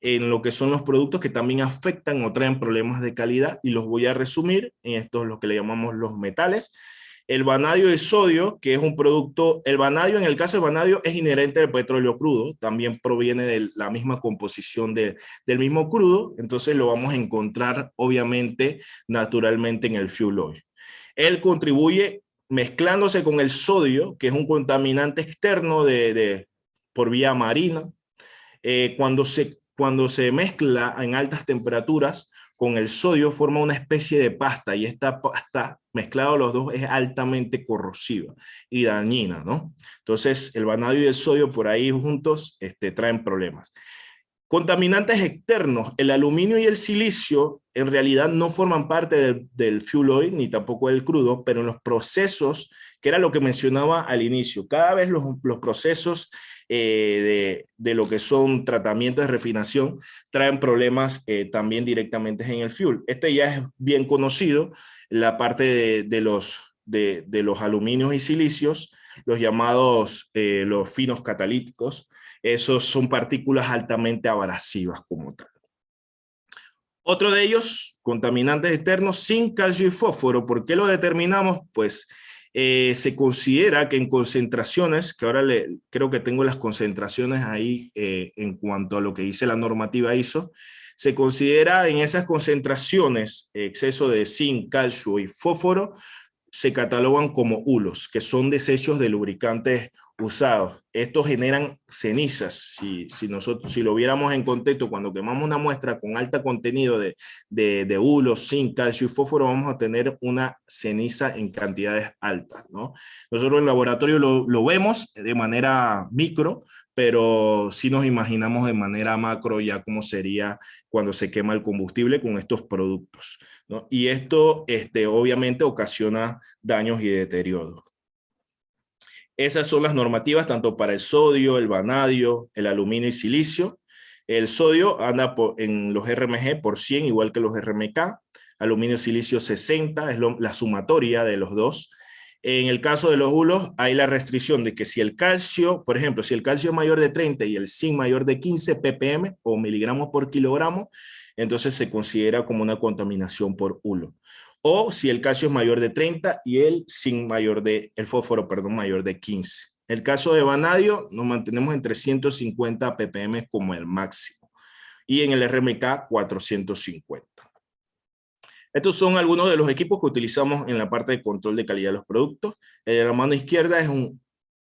en lo que son los productos que también afectan o traen problemas de calidad, y los voy a resumir en estos, lo que le llamamos los metales. El vanadio de sodio, que es un producto, el vanadio, en el caso del vanadio, es inherente al petróleo crudo, también proviene de la misma composición del mismo crudo, entonces lo vamos a encontrar obviamente naturalmente en el fuel oil. Él contribuye mezclándose con el sodio, que es un contaminante externo por vía marina. Cuando se mezcla en altas temperaturas con el sodio, forma una especie de pasta, y esta pasta, mezclado los dos, es altamente corrosiva y dañina, ¿no? Entonces, el vanadio y el sodio por ahí juntos traen problemas. Contaminantes externos, el aluminio y el silicio en realidad no forman parte del fuel oil ni tampoco del crudo, pero en los procesos, que era lo que mencionaba al inicio, cada vez los procesos de lo que son tratamientos de refinación traen problemas también directamente en el fuel. Ya es bien conocido, la parte de los aluminios y silicios, los llamados los finos catalíticos. Esos son partículas altamente abrasivas como tal. Otro de ellos, contaminantes externos, zinc, calcio y fósforo. ¿Por qué lo determinamos? Pues se considera que en concentraciones, que ahora creo que tengo las concentraciones ahí en cuanto a lo que dice la normativa ISO, se considera en esas concentraciones exceso de zinc, calcio y fósforo, se catalogan como hulos, que son desechos de lubricantes usados. Estos generan cenizas. Si lo viéramos en contexto, cuando quemamos una muestra con alto contenido de hulos, zinc, calcio y fósforo, vamos a tener una ceniza en cantidades altas, ¿no? Nosotros en el laboratorio lo vemos de manera micro, pero sí nos imaginamos de manera macro ya cómo sería cuando se quema el combustible con estos productos, ¿no? Y esto obviamente ocasiona daños y deterioro. Esas son las normativas tanto para el sodio, el vanadio, el aluminio y silicio. El sodio anda en los RMG por 100, igual que los RMK. Aluminio y silicio 60, es la sumatoria de los dos. En el caso de los hulos, hay la restricción de que si el calcio, por ejemplo, si el calcio es mayor de 30 y el zinc mayor de 15 ppm o miligramos por kilogramo, entonces se considera como una contaminación por hulo. O si el calcio es mayor de 30 y el zinc el fósforo, perdón, mayor de 15. El caso de vanadio nos mantenemos en 350 ppm como el máximo. Y en el RMK 450. Estos son algunos de los equipos que utilizamos en la parte de control de calidad de los productos. El de la mano izquierda es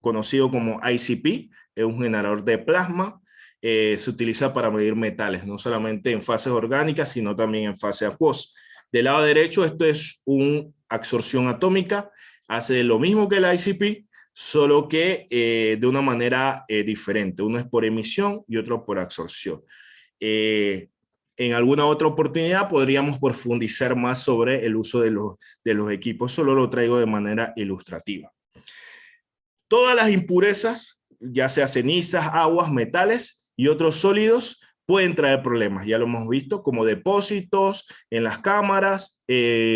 conocido como ICP, es un generador de plasma. Se utiliza para medir metales, no solamente en fases orgánicas, sino también en fase acuosa. Del lado derecho, esto es una absorción atómica, hace lo mismo que el ICP, solo que de una manera diferente. Uno es por emisión y otro por absorción. En alguna otra oportunidad podríamos profundizar más sobre el uso de los equipos, solo lo traigo de manera ilustrativa. Todas las impurezas, ya sea cenizas, aguas, metales y otros sólidos, pueden traer problemas, ya lo hemos visto, como depósitos en las cámaras,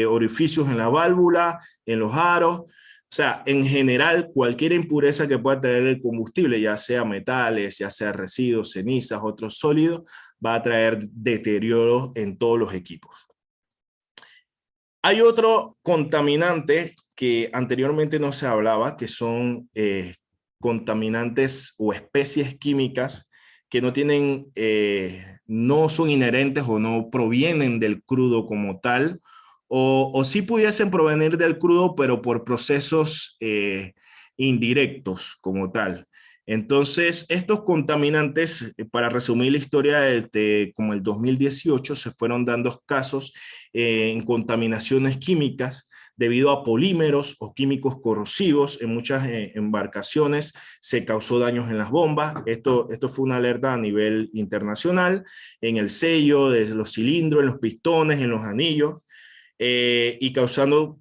orificios en la válvula, en los aros. O sea, en general, cualquier impureza que pueda tener el combustible, ya sea metales, ya sea residuos, cenizas, otros sólidos, va a traer deterioro en todos los equipos. Hay otro contaminante que anteriormente no se hablaba, que son contaminantes o especies químicas que no tienen, no son inherentes o no provienen del crudo como tal, o sí pudiesen provenir del crudo, pero por procesos indirectos como tal. Entonces, estos contaminantes, para resumir la historia, como el 2018 se fueron dando casos en contaminaciones químicas debido a polímeros o químicos corrosivos. En muchas embarcaciones se causó daños en las bombas. Esto fue una alerta a nivel internacional, en el sello, de los cilindros, en los pistones, en los anillos, y causando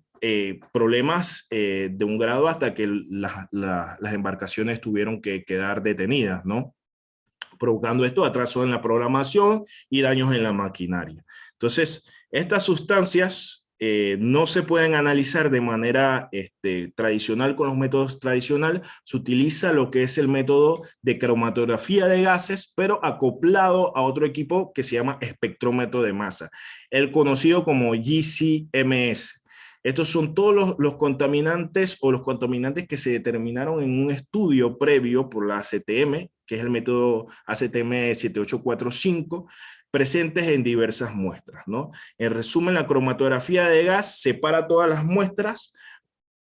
problemas de un grado hasta que las embarcaciones tuvieron que quedar detenidas, ¿no? Provocando esto atraso en la programación y daños en la maquinaria. Entonces, estas sustancias no se pueden analizar de manera tradicional con los métodos tradicionales. Se utiliza lo que es el método de cromatografía de gases, pero acoplado a otro equipo que se llama espectrómetro de masa, el conocido como GC-MS. Estos son todos los contaminantes o los contaminantes que se determinaron en un estudio previo por la ACTM, que es el método ACTM 7845, presentes en diversas muestras, ¿no? En resumen, la cromatografía de gas separa todas las muestras,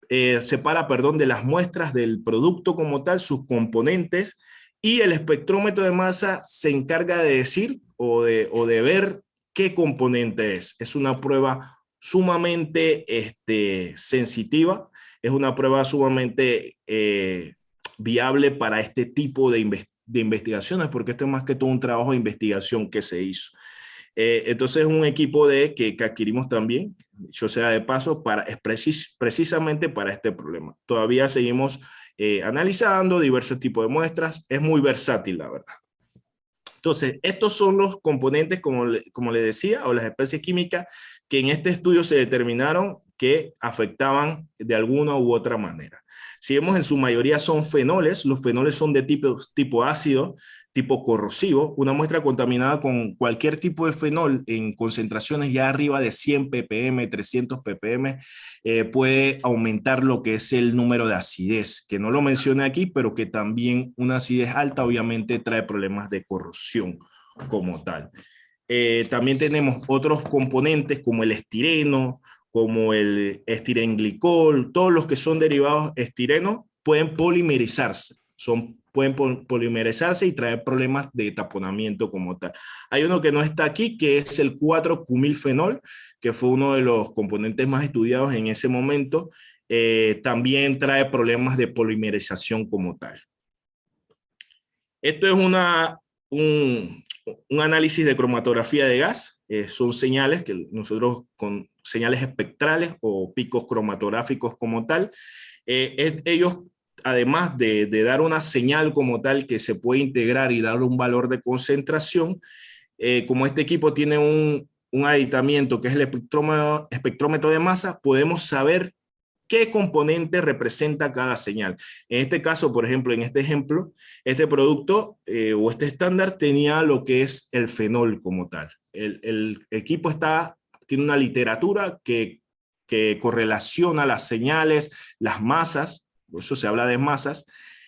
de las muestras del producto como tal, sus componentes, y el espectrómetro de masa se encarga de decir o de ver qué componente es. Es una prueba sumamente sensitiva, es una prueba sumamente viable para este tipo de investigaciones, porque esto es más que todo un trabajo de investigación que se hizo. Entonces es un equipo que adquirimos también, yo sea de paso, precisamente para este problema. Todavía seguimos analizando diversos tipos de muestras, es muy versátil la verdad. Entonces, estos son los componentes, como le decía, o las especies químicas que en este estudio se determinaron que afectaban de alguna u otra manera. Si vemos, en su mayoría son fenoles. Los fenoles son de tipo ácido, tipo corrosivo. Una muestra contaminada con cualquier tipo de fenol en concentraciones ya arriba de 100 ppm, 300 ppm, puede aumentar lo que es el número de acidez, que no lo mencioné aquí, pero que también una acidez alta obviamente trae problemas de corrosión como tal. También tenemos otros componentes como el estireno, como el estirenglicol, todos los que son derivados estireno, pueden polimerizarse. Pueden polimerizarse y traer problemas de taponamiento como tal. Hay uno que no está aquí, que es el 4-cumilfenol, que fue uno de los componentes más estudiados en ese momento. También trae problemas de polimerización como tal. Esto es un análisis de cromatografía de gas. Son señales que nosotros con señales espectrales o picos cromatográficos como tal. Ellos, además de dar una señal como tal que se puede integrar y dar un valor de concentración, como este equipo tiene un aditamiento que es el espectrómetro de masa, podemos saber qué componente representa cada señal. En este caso, por ejemplo, en este ejemplo, este producto o este estándar tenía lo que es el fenol como tal. El equipo tiene una literatura que correlaciona las señales, las masas, por eso se habla de masas,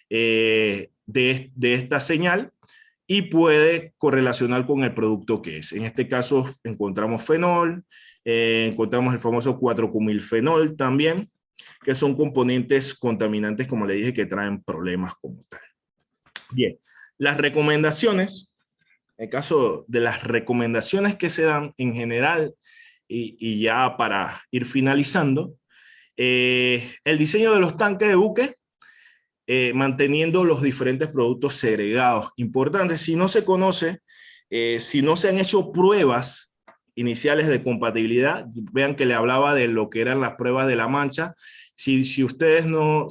de esta señal, y puede correlacionar con el producto que es. En este caso encontramos fenol, encontramos el famoso 4-cumilfenol también, que son componentes contaminantes, como le dije, que traen problemas como tal. Bien, las recomendaciones, en el caso de las recomendaciones que se dan en general, y ya para ir finalizando, el diseño de los tanques de buque, manteniendo los diferentes productos segregados. Importante, si no se conoce, si no se han hecho pruebas iniciales de compatibilidad, vean que le hablaba de lo que eran las pruebas de la mancha. Si ustedes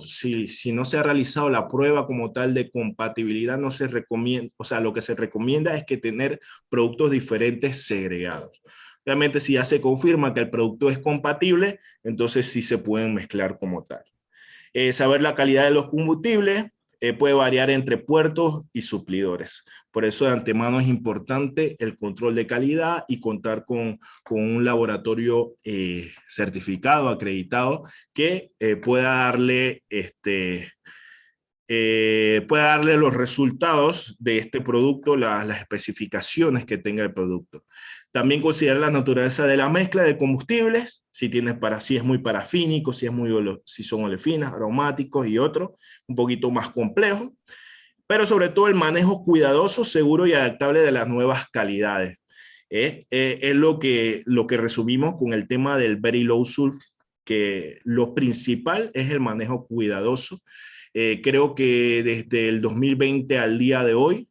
si no se ha realizado la prueba como tal de compatibilidad, no se recomienda, o sea, lo que se recomienda es que tener productos diferentes segregados. Obviamente, si ya se confirma que el producto es compatible, entonces sí se pueden mezclar como tal. Saber la calidad de los combustibles puede variar entre puertos y suplidores. Por eso de antemano es importante el control de calidad y contar con un laboratorio certificado, acreditado, que pueda darle los resultados de este producto, las especificaciones que tenga el producto. También considerar la naturaleza de la mezcla de combustibles, si es muy parafínico, si son olefinas, aromáticos y otros, un poquito más complejo, pero sobre todo el manejo cuidadoso, seguro y adaptable de las nuevas calidades. Es lo que resumimos con el tema del Very Low Sulfur, que lo principal es el manejo cuidadoso. Creo que desde el 2020 al día de hoy,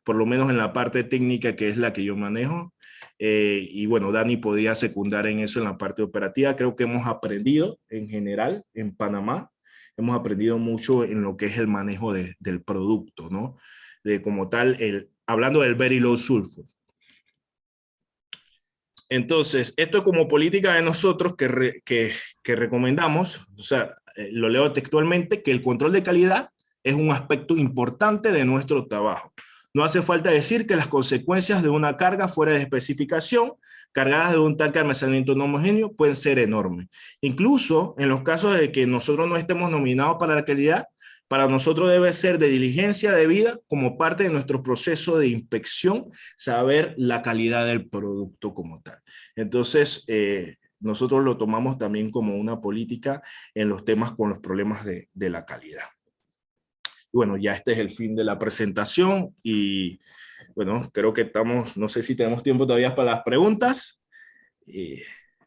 por lo menos en la parte técnica, que es la que yo manejo, y bueno, Dani podía secundar en eso en la parte operativa, creo que hemos aprendido en general en Panamá, hemos aprendido mucho en lo que es el manejo del producto, ¿no? De como tal, hablando del Very Low Sulfur. Entonces, esto es como política de nosotros que recomendamos, o sea, lo leo textualmente, que el control de calidad es un aspecto importante de nuestro trabajo. No hace falta decir que las consecuencias de una carga fuera de especificación, cargadas de un tanque de almacenamiento no homogéneo, pueden ser enormes. Incluso en los casos de que nosotros no estemos nominados para la calidad, para nosotros debe ser de diligencia debida como parte de nuestro proceso de inspección, saber la calidad del producto como tal. Entonces, nosotros lo tomamos también como una política en los temas con los problemas de la calidad. Bueno, ya este es el fin de la presentación y bueno, creo que no sé si tenemos tiempo todavía para las preguntas.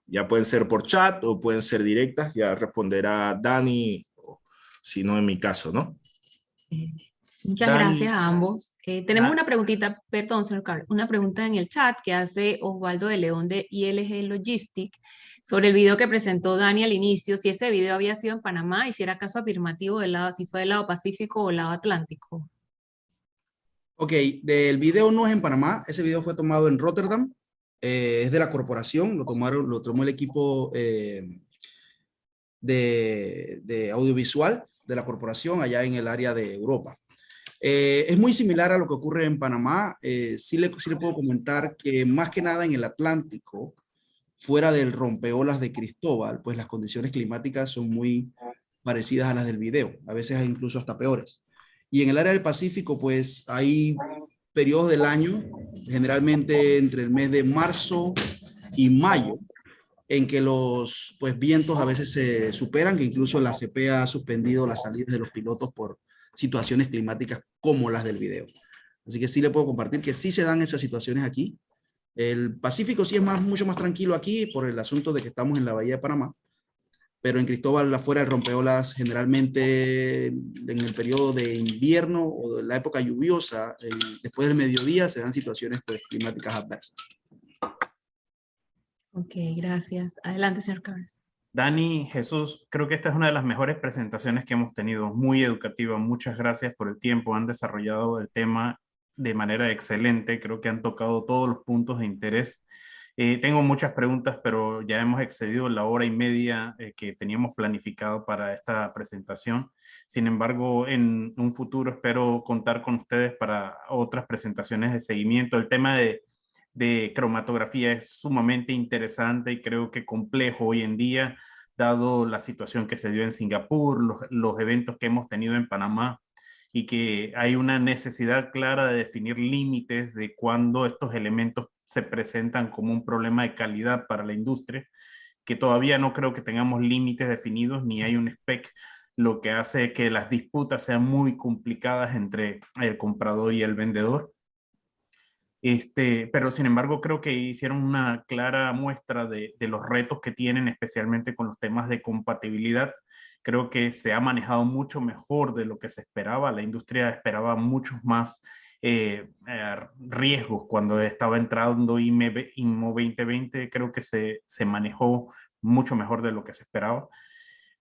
Ya pueden ser por chat o pueden ser directas, ya responderá Dani, si no en mi caso, ¿no? Muchas Dani, gracias a ambos. Tenemos Ah. una preguntita, perdón, señor Carlos, una pregunta en el chat que hace Osvaldo de León de ILG Logistic sobre el video que presentó Dani al inicio, si ese video había sido en Panamá y si era caso afirmativo si fue del lado Pacífico o del lado Atlántico. Ok, el video no es en Panamá, ese video fue tomado en Rotterdam, es de la corporación, lo tomó el equipo de audiovisual de la corporación allá en el área de Europa. Es muy similar a lo que ocurre en Panamá. Sí le puedo comentar que más que nada en el Atlántico, fuera del rompeolas de Cristóbal, pues las condiciones climáticas son muy parecidas a las del video, a veces incluso hasta peores. Y en el área del Pacífico, pues hay periodos del año, generalmente entre el mes de marzo y mayo, en que los vientos a veces se superan, que incluso la ACP ha suspendido las salidas de los pilotos por situaciones climáticas como las del video. Así que sí le puedo compartir que sí se dan esas situaciones aquí. El Pacífico sí es mucho más tranquilo aquí por el asunto de que estamos en la Bahía de Panamá, pero en Cristóbal, afuera del rompeolas, generalmente en el periodo de invierno o de la época lluviosa, después del mediodía, se dan situaciones climáticas adversas. Ok, gracias. Adelante, señor Carlos. Dani, Jesús, creo que esta es una de las mejores presentaciones que hemos tenido, muy educativa. Muchas gracias por el tiempo, han desarrollado el tema de manera excelente, creo que han tocado todos los puntos de interés. Tengo muchas preguntas, pero ya hemos excedido la hora y media que teníamos planificado para esta presentación. Sin embargo, en un futuro espero contar con ustedes para otras presentaciones de seguimiento. El tema de cromatografía es sumamente interesante y creo que complejo hoy en día, dado la situación que se dio en Singapur, los eventos que hemos tenido en Panamá, y que hay una necesidad clara de definir límites de cuándo estos elementos se presentan como un problema de calidad para la industria, que todavía no creo que tengamos límites definidos ni hay un spec, lo que hace que las disputas sean muy complicadas entre el comprador y el vendedor. Pero sin embargo creo que hicieron una clara muestra de los retos que tienen, especialmente con los temas de compatibilidad. Creo que se ha manejado mucho mejor de lo que se esperaba. La industria esperaba muchos más riesgos cuando estaba entrando IMO 2020. Creo que se manejó mucho mejor de lo que se esperaba.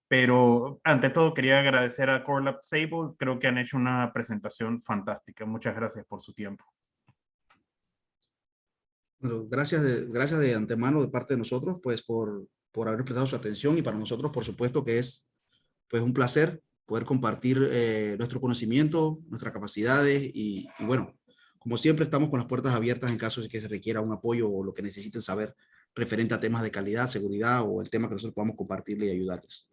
Pero ante todo quería agradecer a Core Lab Sable. Creo que han hecho una presentación fantástica. Muchas gracias por su tiempo. Bueno, gracias de antemano de parte de nosotros, por haber prestado su atención, y para nosotros, por supuesto, que es un placer poder compartir nuestro conocimiento, nuestras capacidades y bueno, como siempre estamos con las puertas abiertas en caso de que se requiera un apoyo o lo que necesiten saber referente a temas de calidad, seguridad o el tema que nosotros podamos compartirle y ayudarles.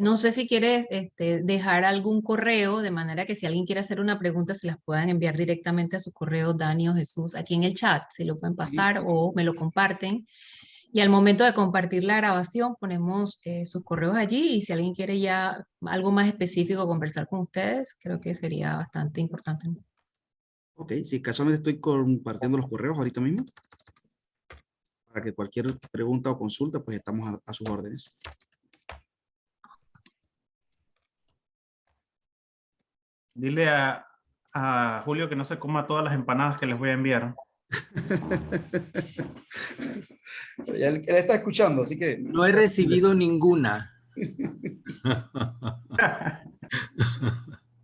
No sé si quieres dejar algún correo, de manera que si alguien quiere hacer una pregunta, se las puedan enviar directamente a su correo, Dani o Jesús, aquí en el chat, si lo pueden pasar o me lo comparten. Y al momento de compartir la grabación, ponemos sus correos allí, y si alguien quiere ya algo más específico conversar con ustedes, creo que sería bastante importante. Ok, sí, casualmente estoy compartiendo los correos ahorita mismo, para que cualquier pregunta o consulta, pues estamos a sus órdenes. Dile a Julio que no se coma todas las empanadas que les voy a enviar. Ya él está escuchando, así que... No he recibido ninguna.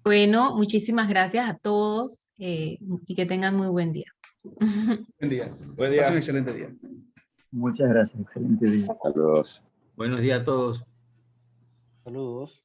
Bueno, muchísimas gracias a todos y que tengan muy buen día. Buen día. Buen día. Pasen un excelente día. Muchas gracias, excelente día. Saludos. Buenos días a todos. Saludos.